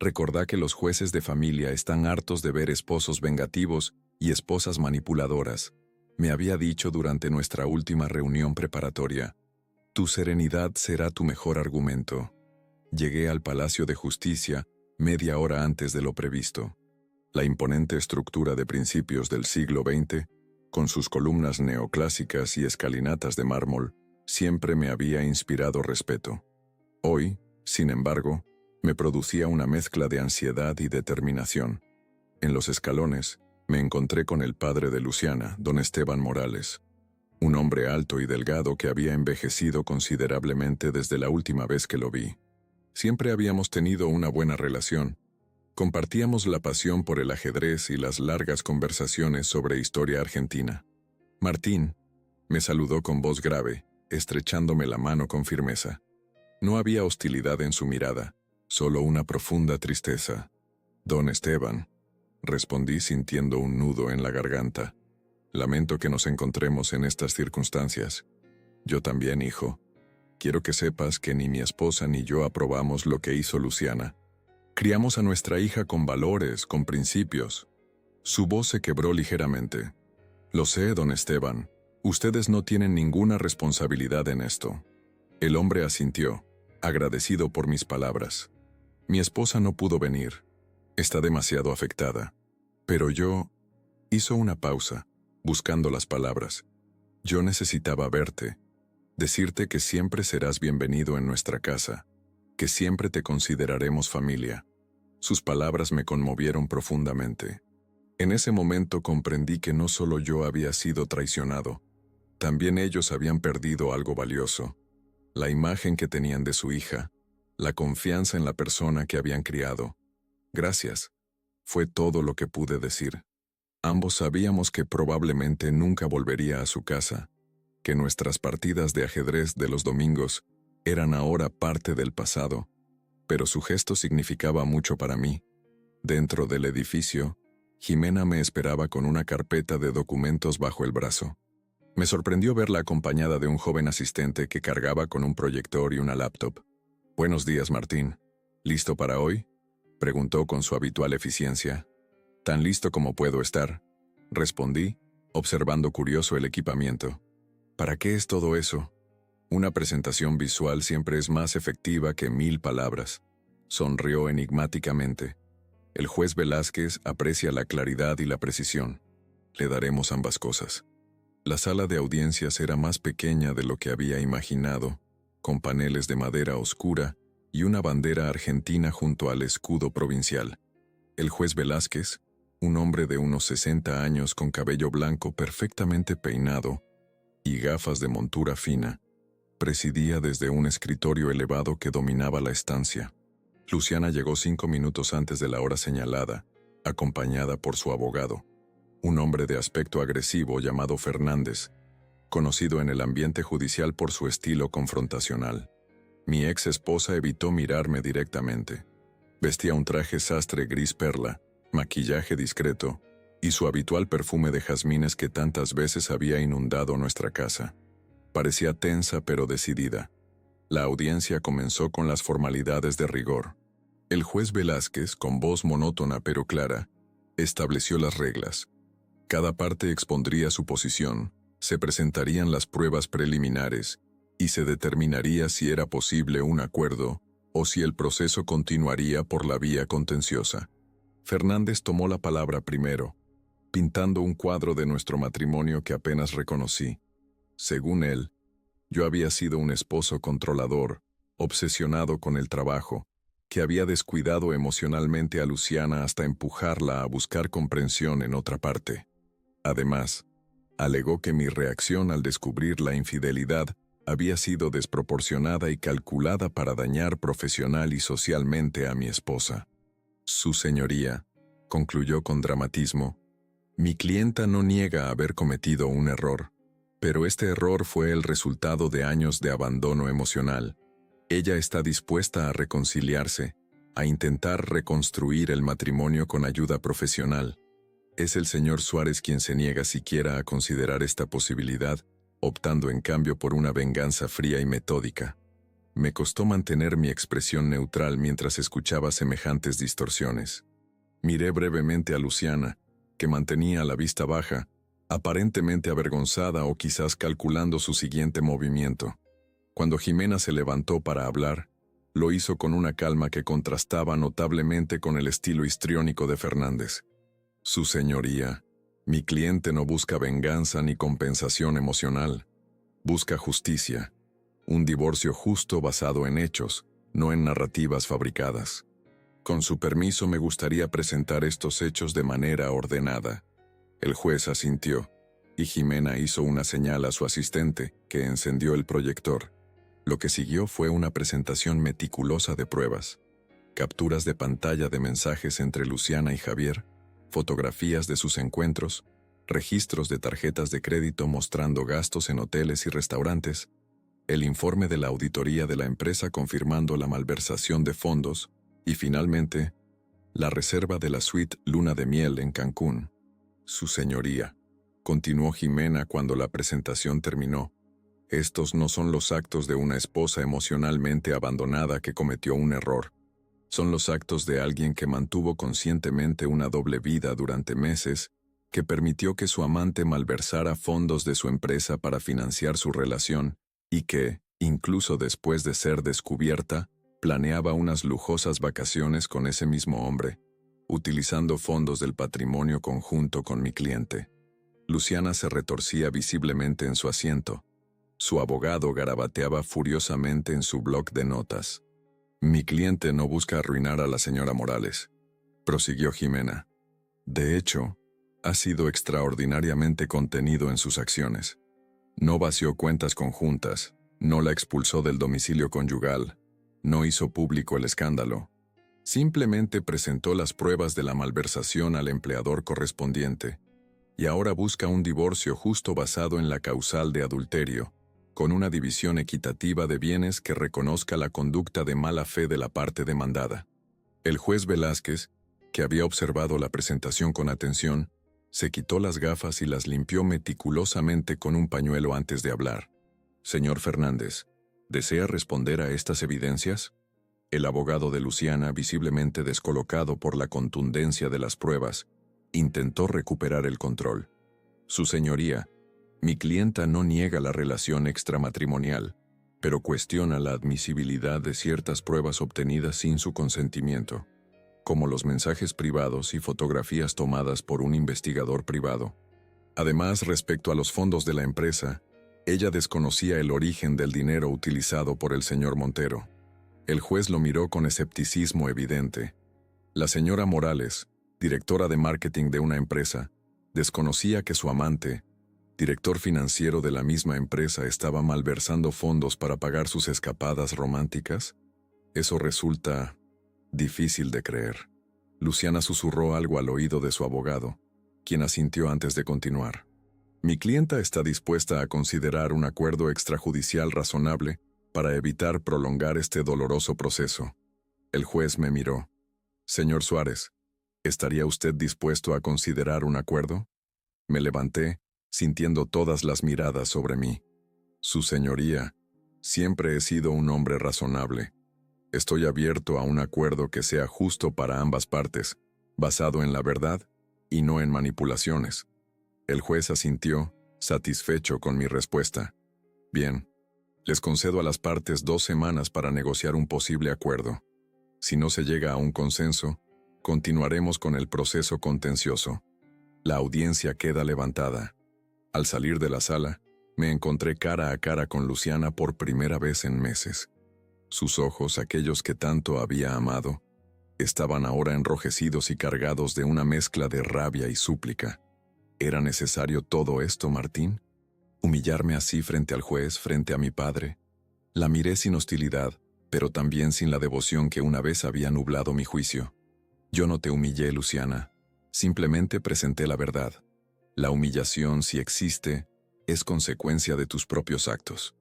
Recordá que los jueces de familia están hartos de ver esposos vengativos y esposas manipuladoras. Me había dicho durante nuestra última reunión preparatoria. Tu serenidad será tu mejor argumento. Llegué al Palacio de Justicia media hora antes de lo previsto. La imponente estructura de principios del siglo XX, con sus columnas neoclásicas y escalinatas de mármol, siempre me había inspirado respeto. Hoy, sin embargo, me producía una mezcla de ansiedad y determinación. En los escalones, me encontré con el padre de Luciana, don Esteban Morales, un hombre alto y delgado que había envejecido considerablemente desde la última vez que lo vi. Siempre habíamos tenido una buena relación. Compartíamos la pasión por el ajedrez y las largas conversaciones sobre historia argentina. Martín, me saludó con voz grave, estrechándome la mano con firmeza. No había hostilidad en su mirada, solo una profunda tristeza. Don Esteban, respondí sintiendo un nudo en la garganta. Lamento que nos encontremos en estas circunstancias. Yo también, hijo. Quiero que sepas que ni mi esposa ni yo aprobamos lo que hizo Luciana. Criamos a nuestra hija con valores, con principios. Su voz se quebró ligeramente. Lo sé, don Esteban. Ustedes no tienen ninguna responsabilidad en esto. El hombre asintió, agradecido por mis palabras. Mi esposa no pudo venir. Está demasiado afectada. Pero yo... Hizo una pausa, buscando las palabras. Yo necesitaba verte, decirte que siempre serás bienvenido en nuestra casa, que siempre te consideraremos familia. Sus palabras me conmovieron profundamente. En ese momento comprendí que no solo yo había sido traicionado, también ellos habían perdido algo valioso, la imagen que tenían de su hija, la confianza en la persona que habían criado. Gracias, fue todo lo que pude decir. Ambos sabíamos que probablemente nunca volvería a su casa, que nuestras partidas de ajedrez de los domingos eran ahora parte del pasado, pero su gesto significaba mucho para mí. Dentro del edificio, Jimena me esperaba con una carpeta de documentos bajo el brazo. Me sorprendió verla acompañada de un joven asistente que cargaba con un proyector y una laptop. «Buenos días, Martín. ¿Listo para hoy?», preguntó con su habitual eficiencia. «Tan listo como puedo estar», respondí, observando curioso el equipamiento. «¿Para qué es todo eso?». «Una presentación visual siempre es más efectiva que 1000 palabras», sonrió enigmáticamente. «El juez Velázquez aprecia la claridad y la precisión. Le daremos ambas cosas». La sala de audiencias era más pequeña de lo que había imaginado, con paneles de madera oscura y una bandera argentina junto al escudo provincial. El juez Velázquez, un hombre de unos 60 años con cabello blanco perfectamente peinado y gafas de montura fina, presidía desde un escritorio elevado que dominaba la estancia. Luciana llegó 5 minutos antes de la hora señalada, acompañada por su abogado, un hombre de aspecto agresivo llamado Fernández, conocido en el ambiente judicial por su estilo confrontacional. Mi ex esposa evitó mirarme directamente. Vestía un traje sastre gris perla, maquillaje discreto y su habitual perfume de jazmines que tantas veces había inundado nuestra casa. Parecía tensa pero decidida. La audiencia comenzó con las formalidades de rigor. El juez Velázquez, con voz monótona pero clara, estableció las reglas. Cada parte expondría su posición, se presentarían las pruebas preliminares y se determinaría si era posible un acuerdo o si el proceso continuaría por la vía contenciosa. Fernández tomó la palabra primero, pintando un cuadro de nuestro matrimonio que apenas reconocí. Según él, yo había sido un esposo controlador, obsesionado con el trabajo, que había descuidado emocionalmente a Luciana hasta empujarla a buscar comprensión en otra parte. Además, alegó que mi reacción al descubrir la infidelidad había sido desproporcionada y calculada para dañar profesional y socialmente a mi esposa. Su señoría, concluyó con dramatismo, Mi clienta no niega haber cometido un error, pero este error fue el resultado de años de abandono emocional. Ella está dispuesta a reconciliarse, a intentar reconstruir el matrimonio con ayuda profesional. Es el señor Suárez quien se niega siquiera a considerar esta posibilidad, optando en cambio por una venganza fría y metódica. Me costó mantener mi expresión neutral mientras escuchaba semejantes distorsiones. Miré brevemente a Luciana, que mantenía la vista baja, aparentemente avergonzada o quizás calculando su siguiente movimiento. Cuando Jimena se levantó para hablar, lo hizo con una calma que contrastaba notablemente con el estilo histriónico de Fernández. Su señoría, mi cliente no busca venganza ni compensación emocional. Busca justicia. Un divorcio justo basado en hechos, no en narrativas fabricadas. Con su permiso me gustaría presentar estos hechos de manera ordenada. El juez asintió, y Jimena hizo una señal a su asistente, que encendió el proyector. Lo que siguió fue una presentación meticulosa de pruebas. Capturas de pantalla de mensajes entre Luciana y Javier, fotografías de sus encuentros, registros de tarjetas de crédito mostrando gastos en hoteles y restaurantes, el informe de la auditoría de la empresa confirmando la malversación de fondos y, finalmente, la reserva de la suite Luna de Miel en Cancún. Su señoría, continuó Jimena cuando la presentación terminó, estos no son los actos de una esposa emocionalmente abandonada que cometió un error. Son los actos de alguien que mantuvo conscientemente una doble vida durante meses, que permitió que su amante malversara fondos de su empresa para financiar su relación, y que, incluso después de ser descubierta, planeaba unas lujosas vacaciones con ese mismo hombre, utilizando fondos del patrimonio conjunto con mi cliente. Luciana se retorcía visiblemente en su asiento. Su abogado garabateaba furiosamente en su bloc de notas. Mi cliente no busca arruinar a la señora Morales, prosiguió Jimena. De hecho, ha sido extraordinariamente contenido en sus acciones. No vació cuentas conjuntas, no la expulsó del domicilio conyugal, no hizo público el escándalo. Simplemente presentó las pruebas de la malversación al empleador correspondiente, y ahora busca un divorcio justo basado en la causal de adulterio, con una división equitativa de bienes que reconozca la conducta de mala fe de la parte demandada. El juez Velázquez, que había observado la presentación con atención, se quitó las gafas y las limpió meticulosamente con un pañuelo antes de hablar. Señor Fernández, ¿desea responder a estas evidencias? El abogado de Luciana, visiblemente descolocado por la contundencia de las pruebas, intentó recuperar el control. Su señoría, mi clienta no niega la relación extramatrimonial, pero cuestiona la admisibilidad de ciertas pruebas obtenidas sin su consentimiento, como los mensajes privados y fotografías tomadas por un investigador privado. Además, respecto a los fondos de la empresa, ella desconocía el origen del dinero utilizado por el señor Montero. El juez lo miró con escepticismo evidente. La señora Morales, directora de marketing de una empresa, desconocía que su amante, director financiero de la misma empresa, estaba malversando fondos para pagar sus escapadas románticas. Eso resulta difícil de creer. Luciana susurró algo al oído de su abogado, quien asintió antes de continuar. Mi clienta está dispuesta a considerar un acuerdo extrajudicial razonable para evitar prolongar este doloroso proceso. El juez me miró. Señor Suárez, ¿estaría usted dispuesto a considerar un acuerdo? Me levanté, sintiendo todas las miradas sobre mí. Su señoría, siempre he sido un hombre razonable. Estoy abierto a un acuerdo que sea justo para ambas partes, basado en la verdad y no en manipulaciones. El juez asintió, satisfecho con mi respuesta. Bien, les concedo a las partes 2 semanas para negociar un posible acuerdo. Si no se llega a un consenso, continuaremos con el proceso contencioso. La audiencia queda levantada. Al salir de la sala, me encontré cara a cara con Luciana por primera vez en meses. Sus ojos, aquellos que tanto había amado, estaban ahora enrojecidos y cargados de una mezcla de rabia y súplica. ¿Era necesario todo esto, Martín? ¿Humillarme así frente al juez, frente a mi padre? La miré sin hostilidad, pero también sin la devoción que una vez había nublado mi juicio. Yo no te humillé, Luciana. Simplemente presenté la verdad. La humillación, si existe, es consecuencia de tus propios actos.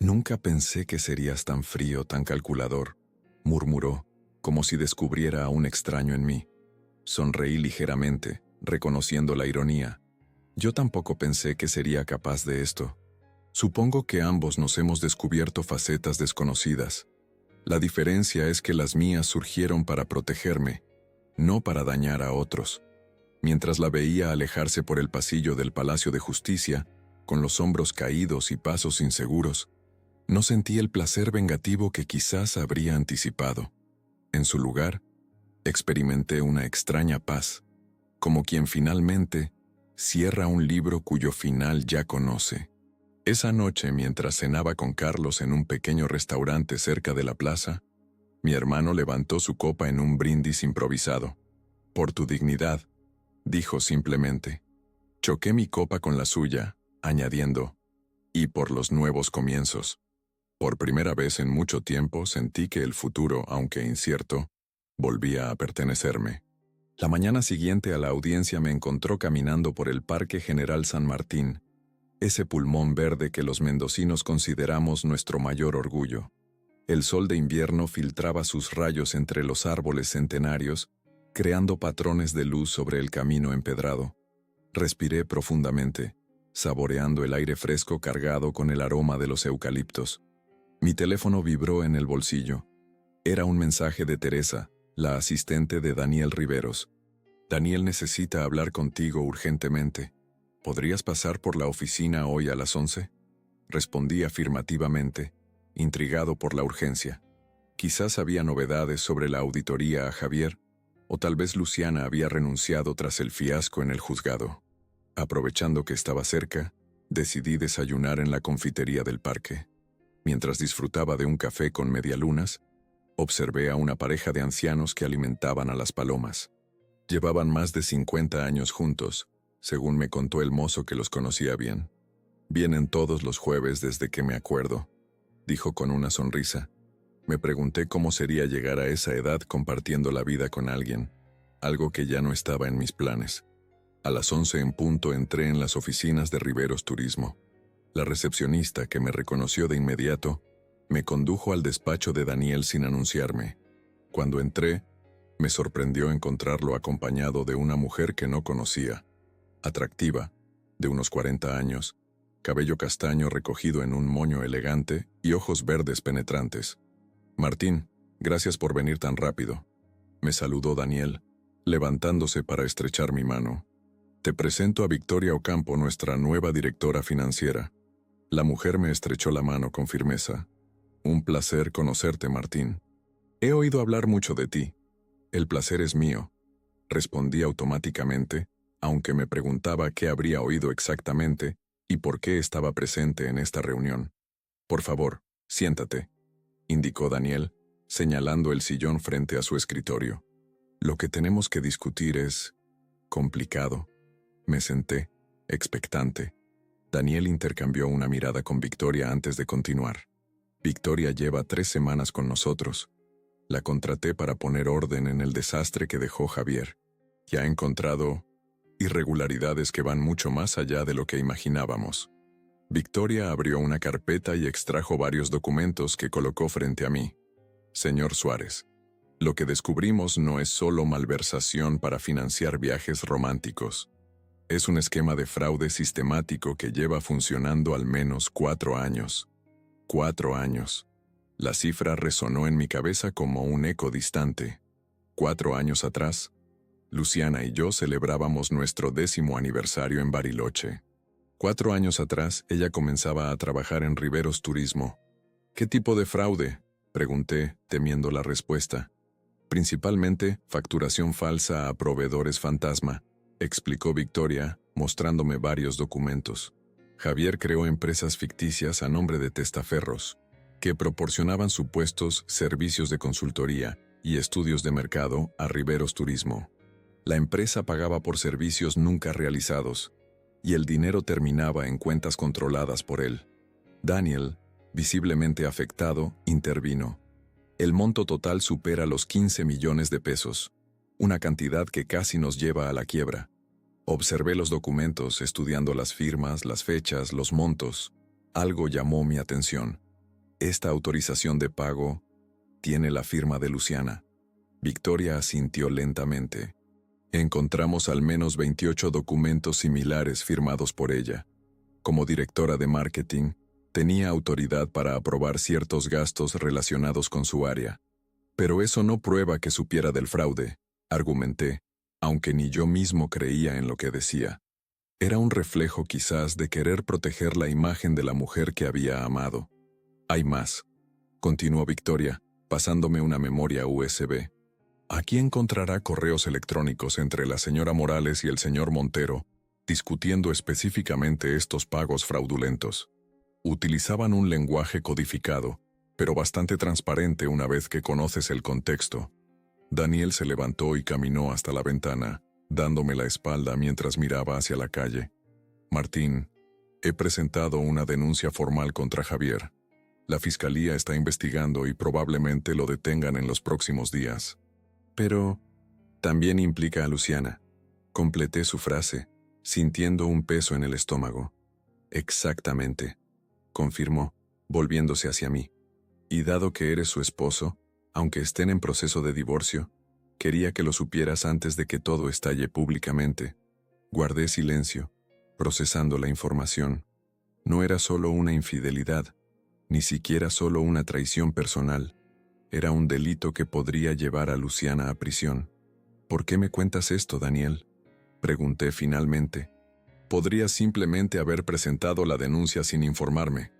Nunca pensé que serías tan frío, tan calculador, murmuró, como si descubriera a un extraño en mí. Sonreí ligeramente, reconociendo la ironía. Yo tampoco pensé que sería capaz de esto. Supongo que ambos nos hemos descubierto facetas desconocidas. La diferencia es que las mías surgieron para protegerme, no para dañar a otros. Mientras la veía alejarse por el pasillo del Palacio de Justicia, con los hombros caídos y pasos inseguros, no sentí el placer vengativo que quizás habría anticipado. En su lugar, experimenté una extraña paz, como quien finalmente cierra un libro cuyo final ya conoce. Esa noche, mientras cenaba con Carlos en un pequeño restaurante cerca de la plaza, mi hermano levantó su copa en un brindis improvisado. «Por tu dignidad», dijo simplemente. Choqué mi copa con la suya, añadiendo, «y por los nuevos comienzos». Por primera vez en mucho tiempo sentí que el futuro, aunque incierto, volvía a pertenecerme. La mañana siguiente a la audiencia me encontró caminando por el Parque General San Martín, ese pulmón verde que los mendocinos consideramos nuestro mayor orgullo. El sol de invierno filtraba sus rayos entre los árboles centenarios, creando patrones de luz sobre el camino empedrado. Respiré profundamente, saboreando el aire fresco cargado con el aroma de los eucaliptos. Mi teléfono vibró en el bolsillo. Era un mensaje de Teresa, la asistente de Daniel Riveros. «Daniel necesita hablar contigo urgentemente. ¿Podrías pasar por la oficina hoy a las 11?» Respondí afirmativamente, intrigado por la urgencia. Quizás había novedades sobre la auditoría a Javier, o tal vez Luciana había renunciado tras el fiasco en el juzgado. Aprovechando que estaba cerca, decidí desayunar en la confitería del parque. Mientras disfrutaba de un café con medialunas, observé a una pareja de ancianos que alimentaban a las palomas. Llevaban más de 50 años juntos, según me contó el mozo que los conocía bien. «Vienen todos los jueves desde que me acuerdo», dijo con una sonrisa. Me pregunté cómo sería llegar a esa edad compartiendo la vida con alguien, algo que ya no estaba en mis planes. A las 11 en punto entré en las oficinas de Riveros Turismo. La recepcionista, que me reconoció de inmediato, me condujo al despacho de Daniel sin anunciarme. Cuando entré, me sorprendió encontrarlo acompañado de una mujer que no conocía. Atractiva, de unos 40 años, cabello castaño recogido en un moño elegante y ojos verdes penetrantes. «Martín, gracias por venir tan rápido», me saludó Daniel, levantándose para estrechar mi mano. «Te presento a Victoria Ocampo, nuestra nueva directora financiera». La mujer me estrechó la mano con firmeza. «Un placer conocerte, Martín. He oído hablar mucho de ti». «El placer es mío», respondí automáticamente, aunque me preguntaba qué habría oído exactamente y por qué estaba presente en esta reunión. «Por favor, siéntate», indicó Daniel, señalando el sillón frente a su escritorio. «Lo que tenemos que discutir es complicado». Me senté, expectante. Daniel intercambió una mirada con Victoria antes de continuar. «Victoria lleva 3 semanas con nosotros. La contraté para poner orden en el desastre que dejó Javier. Y ha encontrado irregularidades que van mucho más allá de lo que imaginábamos». Victoria abrió una carpeta y extrajo varios documentos que colocó frente a mí. «Señor Suárez, lo que descubrimos no es solo malversación para financiar viajes románticos. Es un esquema de fraude sistemático que lleva funcionando al menos 4 años. 4 años. La cifra resonó en mi cabeza como un eco distante. 4 años atrás, Luciana y yo celebrábamos nuestro 10º aniversario en Bariloche. 4 años atrás, ella comenzaba a trabajar en Riveros Turismo. «¿Qué tipo de fraude?», pregunté, temiendo la respuesta. «Principalmente, facturación falsa a proveedores fantasma», explicó Victoria, mostrándome varios documentos. Javier creó empresas ficticias a nombre de testaferros, que proporcionaban supuestos servicios de consultoría y estudios de mercado a Riveros Turismo. La empresa pagaba por servicios nunca realizados, y el dinero terminaba en cuentas controladas por él. Daniel, visiblemente afectado, intervino. «El monto total supera los 15 millones de pesos, una cantidad que casi nos lleva a la quiebra. Observé los documentos, estudiando las firmas, las fechas, los montos. Algo llamó mi atención. Esta autorización de pago tiene la firma de Luciana. Victoria asintió lentamente. Encontramos al menos 28 documentos similares firmados por ella. Como directora de marketing, tenía autoridad para aprobar ciertos gastos relacionados con su área. Pero eso no prueba que supiera del fraude, argumenté, aunque ni yo mismo creía en lo que decía. Era un reflejo quizás de querer proteger la imagen de la mujer que había amado. Hay más, continuó Victoria, pasándome una memoria USB. Aquí encontrará correos electrónicos entre la señora Morales y el señor Montero, discutiendo específicamente estos pagos fraudulentos. Utilizaban un lenguaje codificado, pero bastante transparente una vez que conoces el contexto. Daniel se levantó y caminó hasta la ventana, dándome la espalda mientras miraba hacia la calle. Martín, he presentado una denuncia formal contra Javier. La fiscalía está investigando y probablemente lo detengan en los próximos días. Pero también implica a Luciana. Completé su frase, sintiendo un peso en el estómago. Exactamente, confirmó, volviéndose hacia mí. Y dado que eres su esposo, aunque estén en proceso de divorcio, quería que lo supieras antes de que todo estalle públicamente. Guardé silencio, procesando la información. No era solo una infidelidad, ni siquiera solo una traición personal. Era un delito que podría llevar a Luciana a prisión. ¿Por qué me cuentas esto, Daniel?, pregunté finalmente. Podría simplemente haber presentado la denuncia sin informarme.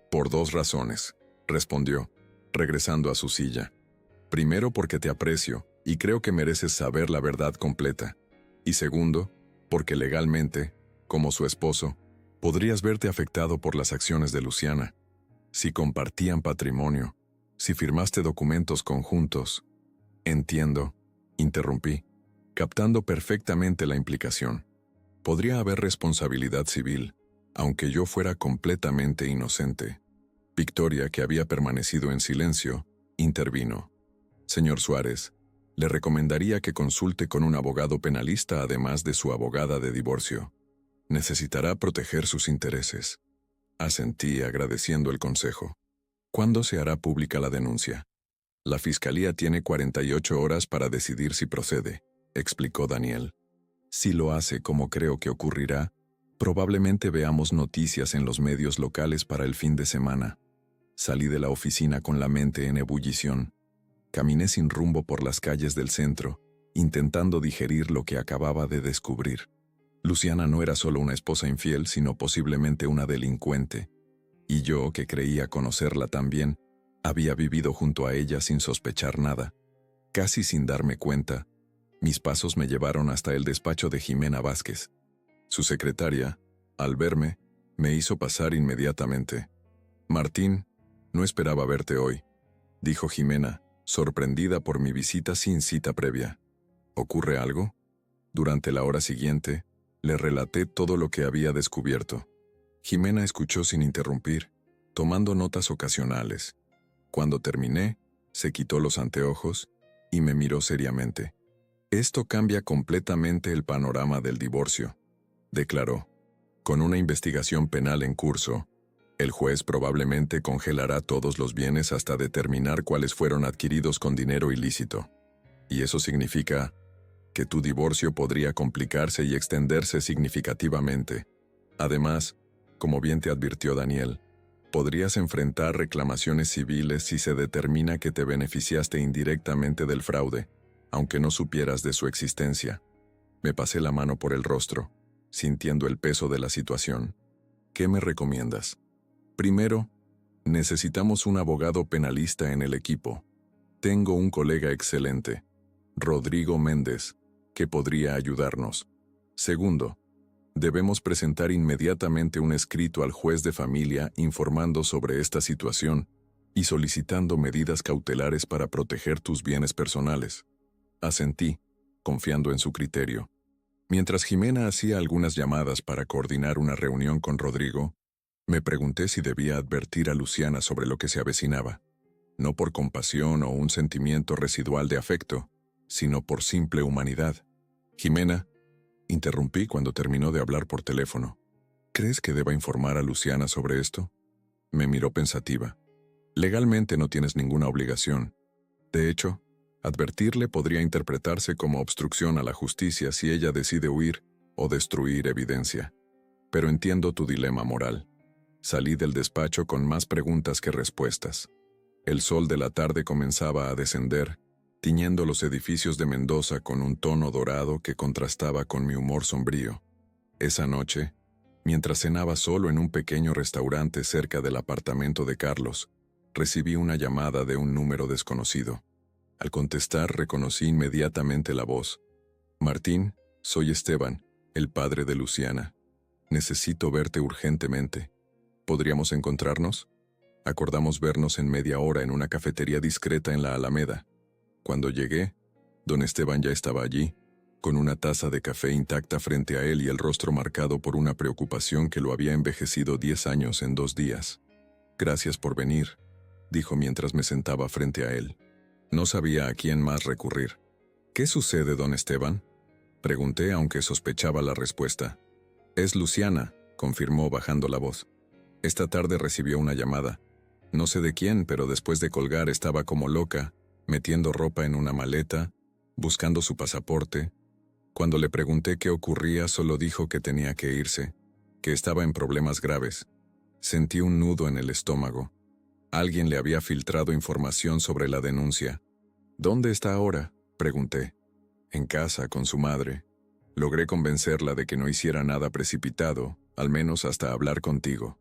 Por 2 razones, respondió, regresando a su silla. Primero, porque te aprecio y creo que mereces saber la verdad completa. Y segundo, porque legalmente, como su esposo, podrías verte afectado por las acciones de Luciana. Si compartían patrimonio, si firmaste documentos conjuntos. Entiendo, interrumpí, captando perfectamente la implicación. Podría haber responsabilidad civil, aunque yo fuera completamente inocente. Victoria, que había permanecido en silencio, intervino. Señor Suárez, le recomendaría que consulte con un abogado penalista además de su abogada de divorcio. Necesitará proteger sus intereses. Asentí agradeciendo el consejo. ¿Cuándo se hará pública la denuncia? La fiscalía tiene 48 horas para decidir si procede, explicó Daniel. Si lo hace como creo que ocurrirá, probablemente veamos noticias en los medios locales para el fin de semana. Salí de la oficina con la mente en ebullición. Caminé sin rumbo por las calles del centro, intentando digerir lo que acababa de descubrir. Luciana no era solo una esposa infiel, sino posiblemente una delincuente. Y yo, que creía conocerla tan bien, había vivido junto a ella sin sospechar nada. Casi sin darme cuenta, mis pasos me llevaron hasta el despacho de Jimena Vázquez. Su secretaria, al verme, me hizo pasar inmediatamente. «Martín, no esperaba verte hoy», dijo Jimena, sorprendida por mi visita sin cita previa. ¿Ocurre algo? Durante la hora siguiente, le relaté todo lo que había descubierto. Jimena escuchó sin interrumpir, tomando notas ocasionales. Cuando terminé, se quitó los anteojos y me miró seriamente. «Esto cambia completamente el panorama del divorcio», declaró. «Con una investigación penal en curso, el juez probablemente congelará todos los bienes hasta determinar cuáles fueron adquiridos con dinero ilícito. Y eso significa que tu divorcio podría complicarse y extenderse significativamente. Además, como bien te advirtió Daniel, podrías enfrentar reclamaciones civiles si se determina que te beneficiaste indirectamente del fraude, aunque no supieras de su existencia». Me pasé la mano por el rostro, sintiendo el peso de la situación. «¿Qué me recomiendas?» «Primero, necesitamos un abogado penalista en el equipo. Tengo un colega excelente, Rodrigo Méndez, que podría ayudarnos. Segundo, debemos presentar inmediatamente un escrito al juez de familia informando sobre esta situación y solicitando medidas cautelares para proteger tus bienes personales». Asentí, confiando en su criterio. Mientras Jimena hacía algunas llamadas para coordinar una reunión con Rodrigo, me pregunté si debía advertir a Luciana sobre lo que se avecinaba, no por compasión o un sentimiento residual de afecto, sino por simple humanidad. «Jimena, Interrumpí cuando terminó de hablar por teléfono. ¿Crees que deba informar a Luciana sobre esto? Me miró pensativa. Legalmente no tienes ninguna obligación. De hecho, advertirle podría interpretarse como obstrucción a la justicia si ella decide huir o destruir evidencia. Pero entiendo tu dilema moral. Salí del despacho con más preguntas que respuestas. El sol de la tarde comenzaba a descender, tiñendo los edificios de Mendoza con un tono dorado que contrastaba con mi humor sombrío. Esa noche, mientras cenaba solo en un pequeño restaurante cerca del apartamento de Carlos, recibí una llamada de un número desconocido. Al contestar, reconocí inmediatamente la voz. Martín, soy Esteban, el padre de Luciana. Necesito verte urgentemente. ¿Podríamos encontrarnos? Acordamos vernos en media hora en una cafetería discreta en la Alameda. Cuando llegué, don Esteban ya estaba allí, con una taza de café intacta frente a él y el rostro marcado por una preocupación que lo había envejecido 10 años en 2 días. Gracias por venir, dijo mientras me sentaba frente a él. No sabía a quién más recurrir. ¿Qué sucede, don Esteban? Pregunté, aunque sospechaba la respuesta. Es Luciana, confirmó bajando la voz. Esta tarde recibió una llamada. No sé de quién, pero después de colgar estaba como loca, metiendo ropa en una maleta, buscando su pasaporte. Cuando le pregunté qué ocurría, solo dijo que tenía que irse, que estaba en problemas graves. Sentí un nudo en el estómago. Alguien le había filtrado información sobre la denuncia. ¿Dónde está ahora?, pregunté. En casa, con su madre. Logré convencerla de que no hiciera nada precipitado, al menos hasta hablar contigo.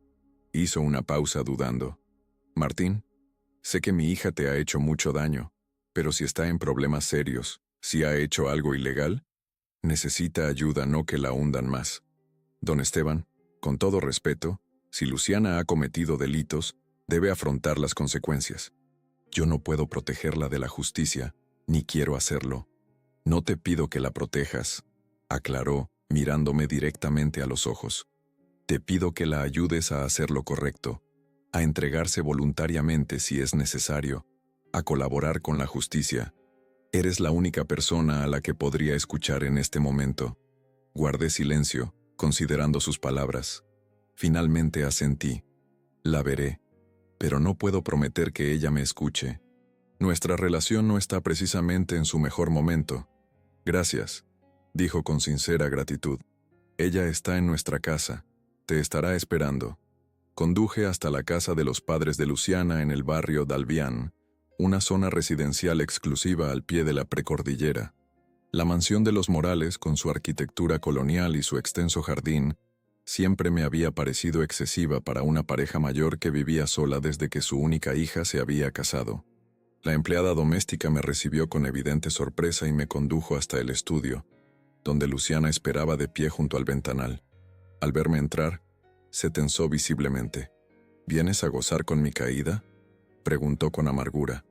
Hizo una pausa dudando. Martín, sé que mi hija te ha hecho mucho daño, pero si está en problemas serios, si ha hecho algo ilegal, necesita ayuda, no que la hundan más. Don Esteban, con todo respeto, si Luciana ha cometido delitos, debe afrontar las consecuencias. Yo no puedo protegerla de la justicia, ni quiero hacerlo. No te pido que la protejas, aclaró, mirándome directamente a los ojos. Te pido que la ayudes a hacer lo correcto, a entregarse voluntariamente si es necesario, a colaborar con la justicia. Eres la única persona a la que podría escuchar en este momento. Guardé silencio, considerando sus palabras. Finalmente asentí. La veré, pero no puedo prometer que ella me escuche. Nuestra relación no está precisamente en su mejor momento. Gracias, dijo con sincera gratitud. Ella está en nuestra casa. Te estará esperando. Conduje hasta la casa de los padres de Luciana en el barrio Dalbián, una zona residencial exclusiva al pie de la precordillera. La mansión de los Morales, con su arquitectura colonial y su extenso jardín, siempre me había parecido excesiva para una pareja mayor que vivía sola desde que su única hija se había casado. La empleada doméstica me recibió con evidente sorpresa y me condujo hasta el estudio, donde Luciana esperaba de pie junto al ventanal. Al verme entrar, se tensó visiblemente. ¿Vienes a gozar con mi caída?, preguntó con amargura.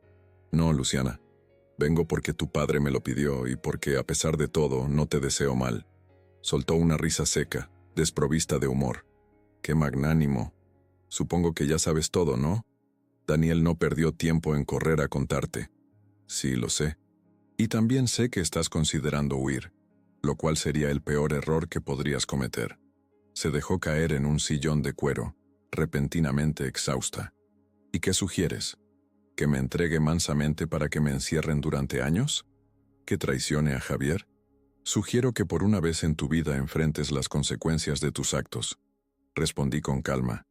No, Luciana. Vengo porque tu padre me lo pidió y porque, a pesar de todo, no te deseo mal. Soltó una risa seca, desprovista de humor. Qué magnánimo. Supongo que ya sabes todo, ¿no? Daniel no perdió tiempo en correr a contarte. Sí, lo sé. Y también sé que estás considerando huir, lo cual sería el peor error que podrías cometer. Se dejó caer en un sillón de cuero, repentinamente exhausta. ¿Y qué sugieres? ¿Que me entregue mansamente para que me encierren durante años? ¿Que traicione a Javier? Sugiero que por una vez en tu vida enfrentes las consecuencias de tus actos. Respondí con calma.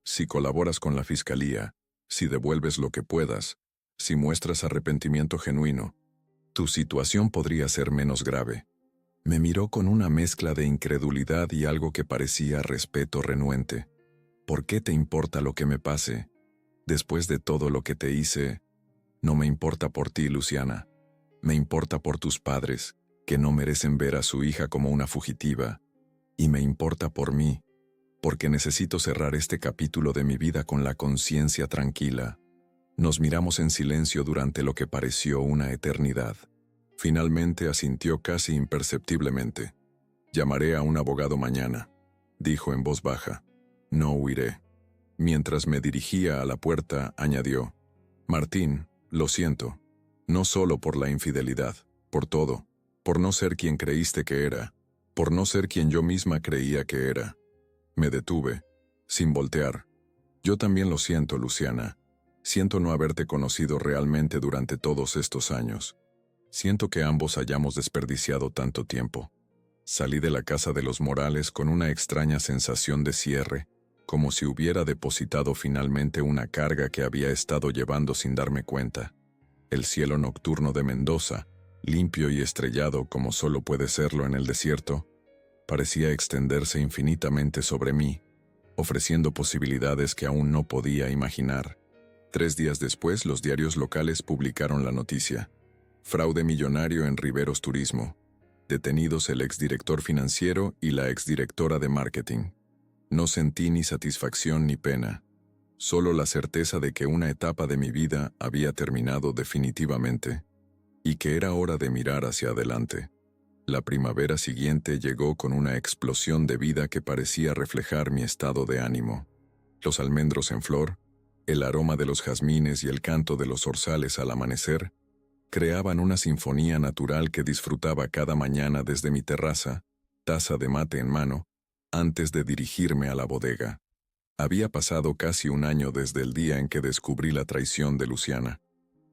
Si colaboras con la fiscalía, si devuelves lo que puedas, si muestras arrepentimiento genuino, tu situación podría ser menos grave. Me miró con una mezcla de incredulidad y algo que parecía respeto renuente. ¿Por qué te importa lo que me pase? Después de todo lo que te hice, no me importa por ti, Luciana. Me importa por tus padres, que no merecen ver a su hija como una fugitiva. Y me importa por mí, porque necesito cerrar este capítulo de mi vida con la conciencia tranquila. Nos miramos en silencio durante lo que pareció una eternidad. Finalmente asintió casi imperceptiblemente. Llamaré a un abogado mañana, dijo en voz baja. No huiré. Mientras me dirigía a la puerta, añadió. Martín, lo siento. No solo por la infidelidad, por todo, por no ser quien creíste que era, por no ser quien yo misma creía que era. Me detuve, sin voltear. Yo también lo siento, Luciana. Siento no haberte conocido realmente durante todos estos años. Siento que ambos hayamos desperdiciado tanto tiempo. Salí de la casa de los Morales con una extraña sensación de cierre, como si hubiera depositado finalmente una carga que había estado llevando sin darme cuenta. El cielo nocturno de Mendoza, limpio y estrellado como solo puede serlo en el desierto, parecía extenderse infinitamente sobre mí, ofreciendo posibilidades que aún no podía imaginar. 3 días después, los diarios locales publicaron la noticia: fraude millonario en Riveros Turismo. Detenidos el exdirector financiero y la exdirectora de marketing. No sentí ni satisfacción ni pena, solo la certeza de que una etapa de mi vida había terminado definitivamente, y que era hora de mirar hacia adelante. La primavera siguiente llegó con una explosión de vida que parecía reflejar mi estado de ánimo. Los almendros en flor, el aroma de los jazmines y el canto de los zorzales al amanecer, creaban una sinfonía natural que disfrutaba cada mañana desde mi terraza, taza de mate en mano, antes de dirigirme a la bodega. Había pasado casi un año desde el día en que descubrí la traición de Luciana.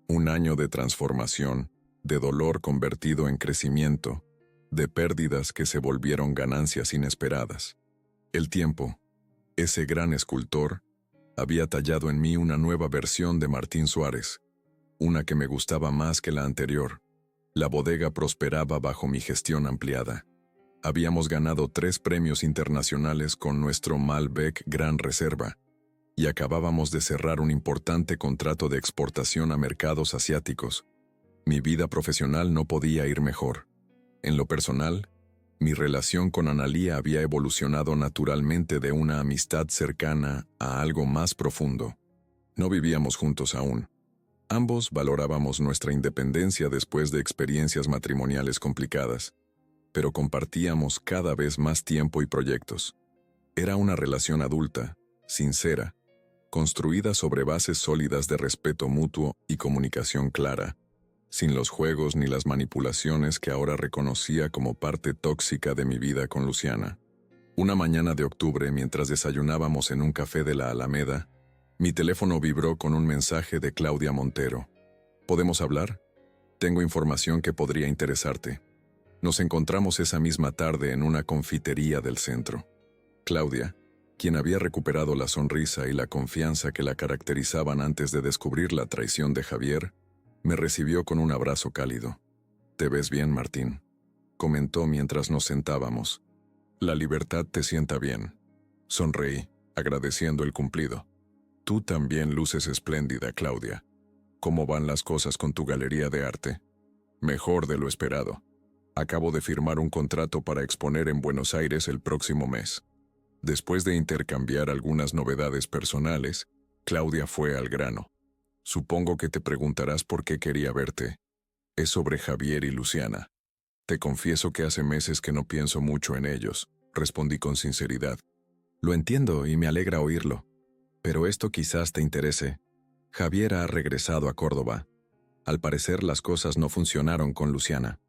Un año de transformación, de dolor convertido en crecimiento, de pérdidas que se volvieron ganancias inesperadas. El tiempo, ese gran escultor, había tallado en mí una nueva versión de Martín Suárez, una que me gustaba más que la anterior. La bodega prosperaba bajo mi gestión ampliada. Habíamos ganado 3 premios internacionales con nuestro Malbec Gran Reserva, y acabábamos de cerrar un importante contrato de exportación a mercados asiáticos. Mi vida profesional no podía ir mejor. En lo personal, mi relación con Analía había evolucionado naturalmente de una amistad cercana a algo más profundo. No vivíamos juntos aún. Ambos valorábamos nuestra independencia después de experiencias matrimoniales complicadas, pero compartíamos cada vez más tiempo y proyectos. Era una relación adulta, sincera, construida sobre bases sólidas de respeto mutuo y comunicación clara, sin los juegos ni las manipulaciones que ahora reconocía como parte tóxica de mi vida con Luciana. Una mañana de octubre, mientras desayunábamos en un café de la Alameda, mi teléfono vibró con un mensaje de Claudia Montero. ¿Podemos hablar? Tengo información que podría interesarte. Nos encontramos esa misma tarde en una confitería del centro. Claudia, quien había recuperado la sonrisa y la confianza que la caracterizaban antes de descubrir la traición de Javier, me recibió con un abrazo cálido. «Te ves bien, Martín», comentó mientras nos sentábamos. «La libertad te sienta bien». Sonreí, agradeciendo el cumplido. «Tú también luces espléndida, Claudia. ¿Cómo van las cosas con tu galería de arte?» «Mejor de lo esperado. Acabo de firmar un contrato para exponer en Buenos Aires el próximo mes». Después de intercambiar algunas novedades personales, Claudia fue al grano. «Supongo que te preguntarás por qué quería verte. Es sobre Javier y Luciana. Te confieso que hace meses que no pienso mucho en ellos», respondí con sinceridad. «Lo entiendo y me alegra oírlo. Pero esto quizás te interese. Javier ha regresado a Córdoba. Al parecer las cosas no funcionaron con Luciana.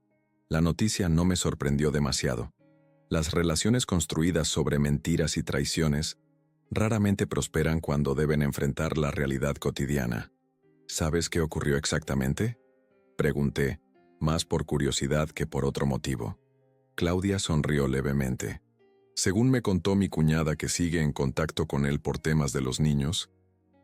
La noticia no me sorprendió demasiado. Las relaciones construidas sobre mentiras y traiciones raramente prosperan cuando deben enfrentar la realidad cotidiana». «¿Sabes qué ocurrió exactamente?», pregunté, más por curiosidad que por otro motivo. Claudia sonrió levemente. Según me contó mi cuñada, que sigue en contacto con él por temas de los niños,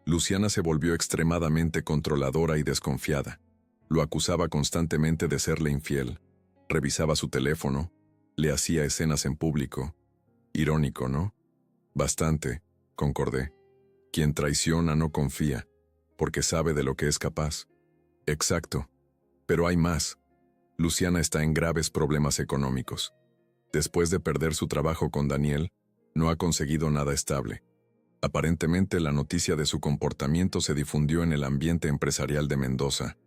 Luciana se volvió extremadamente controladora y desconfiada. Lo acusaba constantemente de serle infiel, revisaba su teléfono, le hacía escenas en público. Irónico, ¿no? «Bastante», concordé. «Quien traiciona no confía, porque sabe de lo que es capaz». «Exacto. Pero hay más. Luciana está en graves problemas económicos. Después de perder su trabajo con Daniel, no ha conseguido nada estable. Aparentemente la noticia de su comportamiento se difundió en el ambiente empresarial de Mendoza.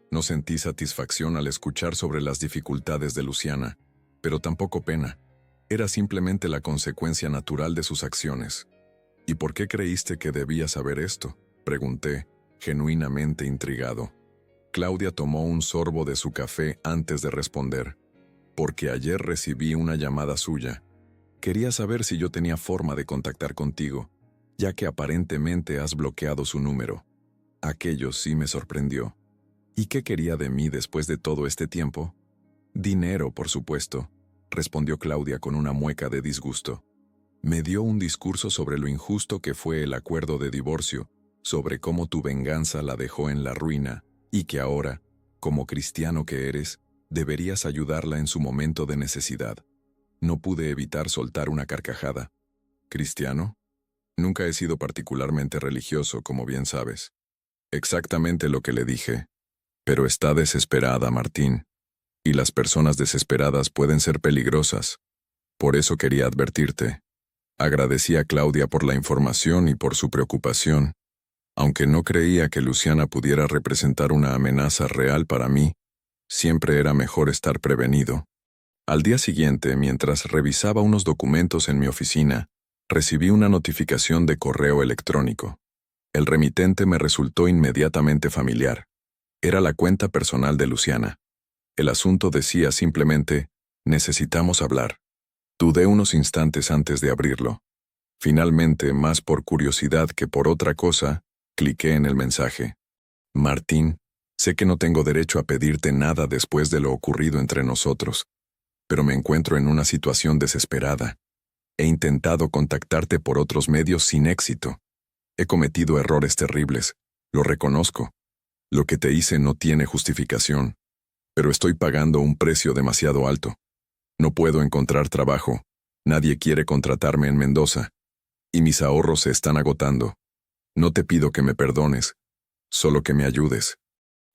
No sentí satisfacción al escuchar sobre las dificultades de Luciana, pero tampoco pena. Era simplemente la consecuencia natural de sus acciones». «¿Y por qué creíste que debía saber esto?», pregunté, genuinamente intrigado. Claudia tomó un sorbo de su café antes de responder. porque ayer recibí una llamada suya. Quería saber si yo tenía forma de contactar contigo, ya que aparentemente has bloqueado su número. Aquello sí me sorprendió. ¿Y qué quería de mí después de todo este tiempo? Dinero, por supuesto, respondió Claudia con una mueca de disgusto. Me dio un discurso sobre lo injusto que fue el acuerdo de divorcio, sobre cómo tu venganza la dejó en la ruina, y que ahora, como cristiano que eres, deberías ayudarla en su momento de necesidad. No pude evitar soltar una carcajada. ¿Cristiano? Nunca he sido particularmente religioso, como bien sabes. Exactamente lo que le dije. Pero está desesperada, Martín. Y las personas desesperadas pueden ser peligrosas. Por eso quería advertirte. Agradecí a Claudia por la información y por su preocupación. Aunque no creía que Luciana pudiera representar una amenaza real para mí, siempre era mejor estar prevenido. Al día siguiente, mientras revisaba unos documentos en mi oficina, recibí una notificación de correo electrónico. El remitente me resultó inmediatamente familiar. Era la cuenta personal de Luciana. El asunto decía simplemente, necesitamos hablar. Dudé unos instantes antes de abrirlo. Finalmente, más por curiosidad que por otra cosa, cliqué en el mensaje. Martín, sé que no tengo derecho a pedirte nada después de lo ocurrido entre nosotros, pero me encuentro en una situación desesperada. He intentado contactarte por otros medios sin éxito. He cometido errores terribles, lo reconozco. Lo que te hice no tiene justificación, pero estoy pagando un precio demasiado alto. No puedo encontrar trabajo, nadie quiere contratarme en Mendoza, y mis ahorros se están agotando. No te pido que me perdones, solo que me ayudes.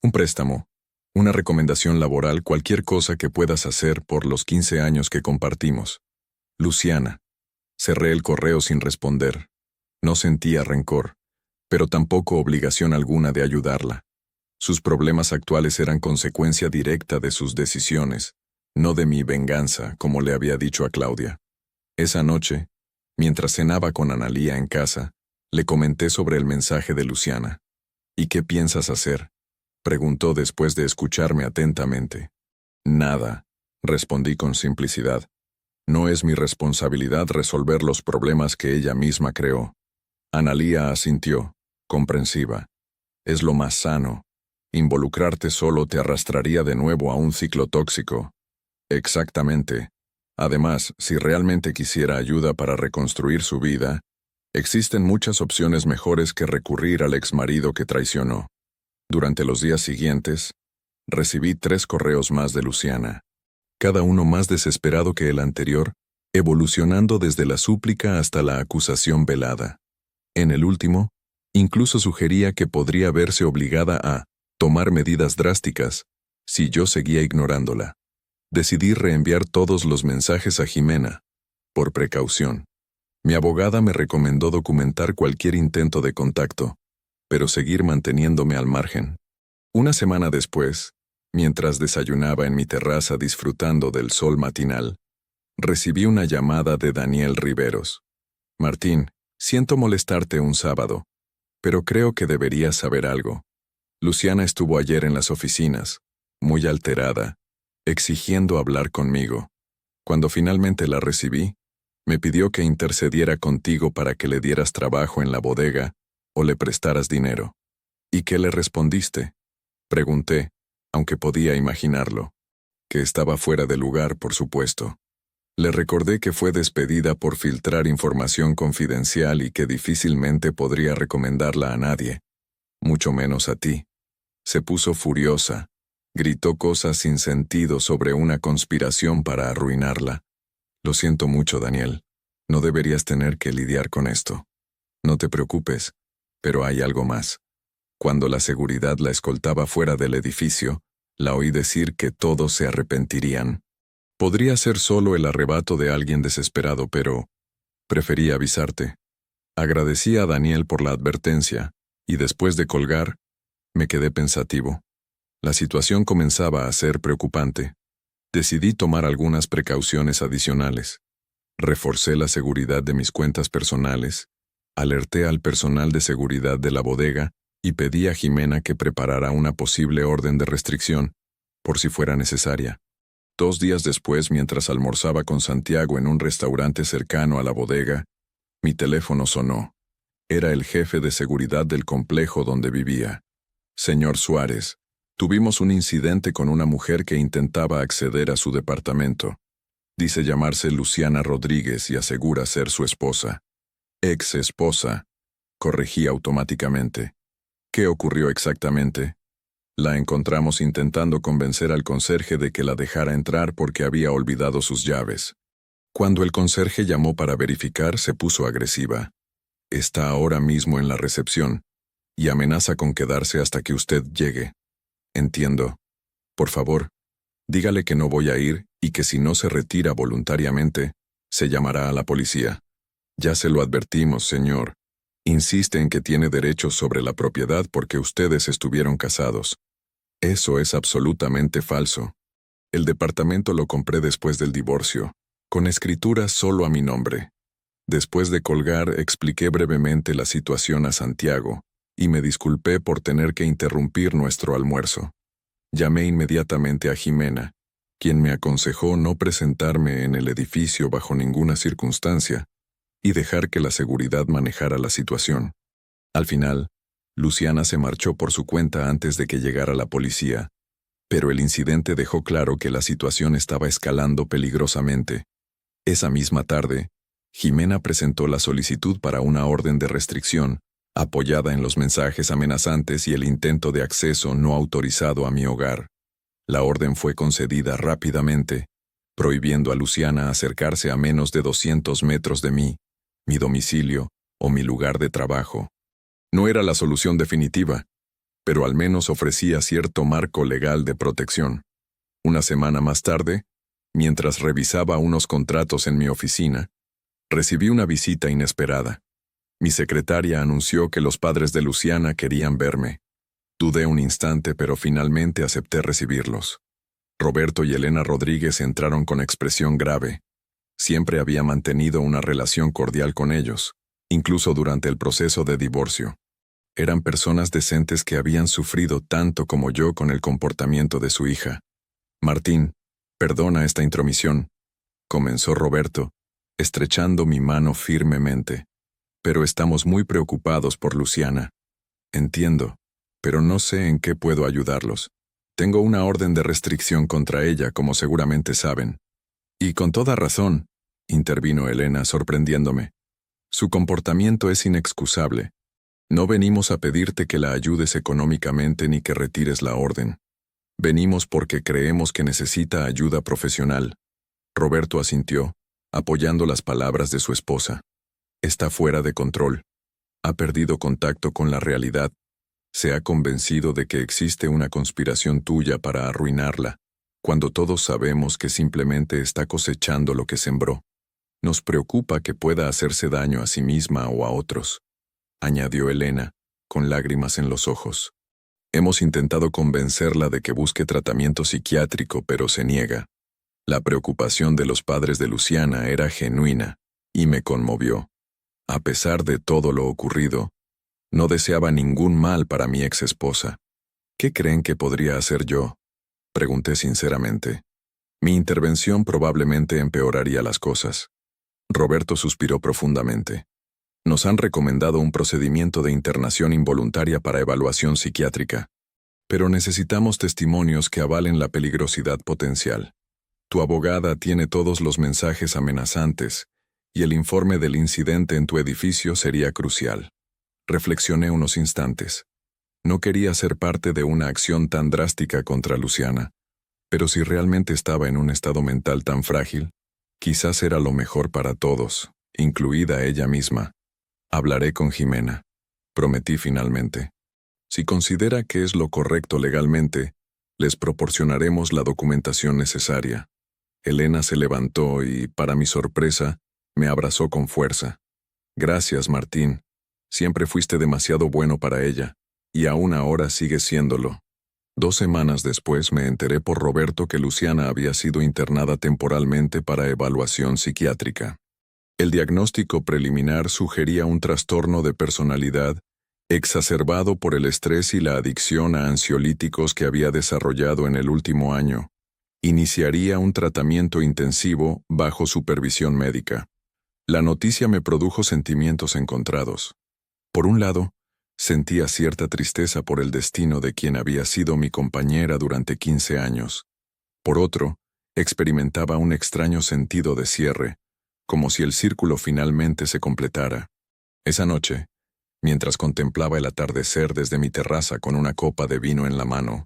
Un préstamo, una recomendación laboral, cualquier cosa que puedas hacer por los 15 años que compartimos. Luciana. Cerré el correo sin responder. No sentía rencor, pero tampoco obligación alguna de ayudarla. Sus problemas actuales eran consecuencia directa de sus decisiones, no de mi venganza, como le había dicho a Claudia. Esa noche, mientras cenaba con Analía en casa, le comenté sobre el mensaje de Luciana. ¿Y qué piensas hacer?, preguntó después de escucharme atentamente. Nada, respondí con simplicidad. No es mi responsabilidad resolver los problemas que ella misma creó. Analía asintió, comprensiva. Es lo más sano. Involucrarte solo te arrastraría de nuevo a un ciclo tóxico. Exactamente. Además, si realmente quisiera ayuda para reconstruir su vida, existen muchas opciones mejores que recurrir al exmarido que traicionó. Durante los días siguientes, recibí 3 correos más de Luciana, cada uno más desesperado que el anterior, evolucionando desde la súplica hasta la acusación velada. En el último, incluso sugería que podría verse obligada a tomar medidas drásticas si yo seguía ignorándola. Decidí reenviar todos los mensajes a Jimena, por precaución. Mi abogada me recomendó documentar cualquier intento de contacto, pero seguir manteniéndome al margen. Una semana después, mientras desayunaba en mi terraza disfrutando del sol matinal, recibí una llamada de Daniel Riveros. Martín, siento molestarte un sábado, pero creo que deberías saber algo. Luciana estuvo ayer en las oficinas, muy alterada, exigiendo hablar conmigo. Cuando finalmente la recibí, me pidió que intercediera contigo para que le dieras trabajo en la bodega o le prestaras dinero. ¿Y qué le respondiste?, pregunté, aunque podía imaginarlo. Que estaba fuera de lugar, por supuesto. Le recordé que fue despedida por filtrar información confidencial y que difícilmente podría recomendarla a nadie, mucho menos a ti. Se puso furiosa, gritó cosas sin sentido sobre una conspiración para arruinarla. Lo siento mucho, Daniel. No deberías tener que lidiar con esto. No te preocupes, pero hay algo más. Cuando la seguridad la escoltaba fuera del edificio, la oí decir que todos se arrepentirían. Podría ser solo el arrebato de alguien desesperado, pero preferí avisarte. Agradecí a Daniel por la advertencia, y después de colgar, me quedé pensativo. La situación comenzaba a ser preocupante. Decidí tomar algunas precauciones adicionales. Reforcé la seguridad de mis cuentas personales, alerté al personal de seguridad de la bodega y pedí a Jimena que preparara una posible orden de restricción, por si fuera necesaria. 2 días después, mientras almorzaba con Santiago en un restaurante cercano a la bodega, mi teléfono sonó. Era el jefe de seguridad del complejo donde vivía. Señor Suárez, tuvimos un incidente con una mujer que intentaba acceder a su departamento. Dice llamarse Luciana Rodríguez y asegura ser su esposa. Ex esposa, corregí automáticamente. ¿Qué ocurrió exactamente? La encontramos intentando convencer al conserje de que la dejara entrar porque había olvidado sus llaves. Cuando el conserje llamó para verificar, se puso agresiva. Está ahora mismo en la recepción y amenaza con quedarse hasta que usted llegue. Entiendo. Por favor, dígale que no voy a ir y que si no se retira voluntariamente, se llamará a la policía. Ya se lo advertimos, señor. Insiste en que tiene derechos sobre la propiedad porque ustedes estuvieron casados. Eso es absolutamente falso. El departamento lo compré después del divorcio, con escritura solo a mi nombre. Después de colgar, expliqué brevemente la situación a Santiago y me disculpé por tener que interrumpir nuestro almuerzo. Llamé inmediatamente a Jimena, quien me aconsejó no presentarme en el edificio bajo ninguna circunstancia y dejar que la seguridad manejara la situación. Al final, Luciana se marchó por su cuenta antes de que llegara la policía, pero el incidente dejó claro que la situación estaba escalando peligrosamente. Esa misma tarde, Jimena presentó la solicitud para una orden de restricción, apoyada en los mensajes amenazantes y el intento de acceso no autorizado a mi hogar. La orden fue concedida rápidamente, prohibiendo a Luciana acercarse a menos de 200 metros de mí, mi domicilio o mi lugar de trabajo. No era la solución definitiva, pero al menos ofrecía cierto marco legal de protección. Una semana más tarde, mientras revisaba unos contratos en mi oficina, recibí una visita inesperada. Mi secretaria anunció que los padres de Luciana querían verme. Dudé un instante, pero finalmente acepté recibirlos. Roberto y Elena Rodríguez entraron con expresión grave. Siempre había mantenido una relación cordial con ellos, incluso durante el proceso de divorcio. Eran personas decentes que habían sufrido tanto como yo con el comportamiento de su hija. Martín, perdona esta intromisión, comenzó Roberto, estrechando mi mano firmemente. Pero estamos muy preocupados por Luciana. Entiendo, pero no sé en qué puedo ayudarlos. Tengo una orden de restricción contra ella, como seguramente saben. Y con toda razón, intervino Elena, sorprendiéndome. Su comportamiento es inexcusable. No venimos a pedirte que la ayudes económicamente ni que retires la orden. Venimos porque creemos que necesita ayuda profesional. Roberto asintió, apoyando las palabras de su esposa. Está fuera de control. Ha perdido contacto con la realidad. Se ha convencido de que existe una conspiración tuya para arruinarla, cuando todos sabemos que simplemente está cosechando lo que sembró. Nos preocupa que pueda hacerse daño a sí misma o a otros, añadió Elena, con lágrimas en los ojos. Hemos intentado convencerla de que busque tratamiento psiquiátrico, pero se niega. La preocupación de los padres de Luciana era genuina y me conmovió. A pesar de todo lo ocurrido, no deseaba ningún mal para mi ex esposa. ¿Qué creen que podría hacer yo?, pregunté sinceramente. Mi intervención probablemente empeoraría las cosas. Roberto suspiró profundamente. Nos han recomendado un procedimiento de internación involuntaria para evaluación psiquiátrica, pero necesitamos testimonios que avalen la peligrosidad potencial. Tu abogada tiene todos los mensajes amenazantes, y el informe del incidente en tu edificio sería crucial. Reflexioné unos instantes. No quería ser parte de una acción tan drástica contra Luciana, pero si realmente estaba en un estado mental tan frágil, quizás era lo mejor para todos, incluida ella misma. Hablaré con Jimena, prometí finalmente. Si considera que es lo correcto legalmente, les proporcionaremos la documentación necesaria. Elena se levantó y, para mi sorpresa, me abrazó con fuerza. Gracias, Martín. Siempre fuiste demasiado bueno para ella, y aún ahora sigues siéndolo. 2 semanas después me enteré por Roberto que Luciana había sido internada temporalmente para evaluación psiquiátrica. El diagnóstico preliminar sugería un trastorno de personalidad exacerbado por el estrés y la adicción a ansiolíticos que había desarrollado en el último año. Iniciaría un tratamiento intensivo bajo supervisión médica. La noticia me produjo sentimientos encontrados. Por un lado, sentía cierta tristeza por el destino de quien había sido mi compañera durante 15 años. Por otro, experimentaba un extraño sentido de cierre, como si el círculo finalmente se completara. Esa noche, mientras contemplaba el atardecer desde mi terraza con una copa de vino en la mano,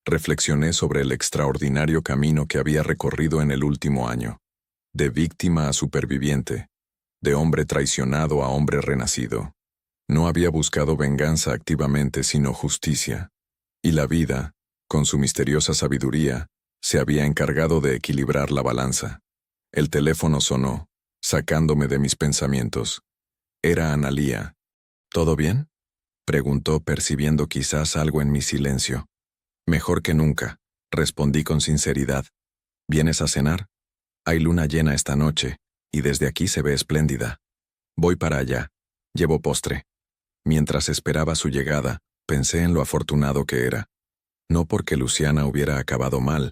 reflexioné sobre el extraordinario camino que había recorrido en el último año, de víctima a superviviente, de hombre traicionado a hombre renacido. No había buscado venganza activamente sino justicia, y la vida, con su misteriosa sabiduría, se había encargado de equilibrar la balanza. El teléfono sonó, sacándome de mis pensamientos. Era Analía. ¿Todo bien?, preguntó, percibiendo quizás algo en mi silencio. Mejor que nunca, respondí con sinceridad. ¿Vienes a cenar? Hay luna llena esta noche, y desde aquí se ve espléndida. Voy para allá. Llevo postre. Mientras esperaba su llegada, pensé en lo afortunado que era. No porque Luciana hubiera acabado mal,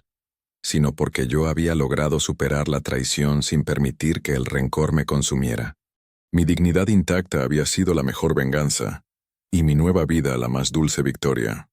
sino porque yo había logrado superar la traición sin permitir que el rencor me consumiera. Mi dignidad intacta había sido la mejor venganza, y mi nueva vida la más dulce victoria.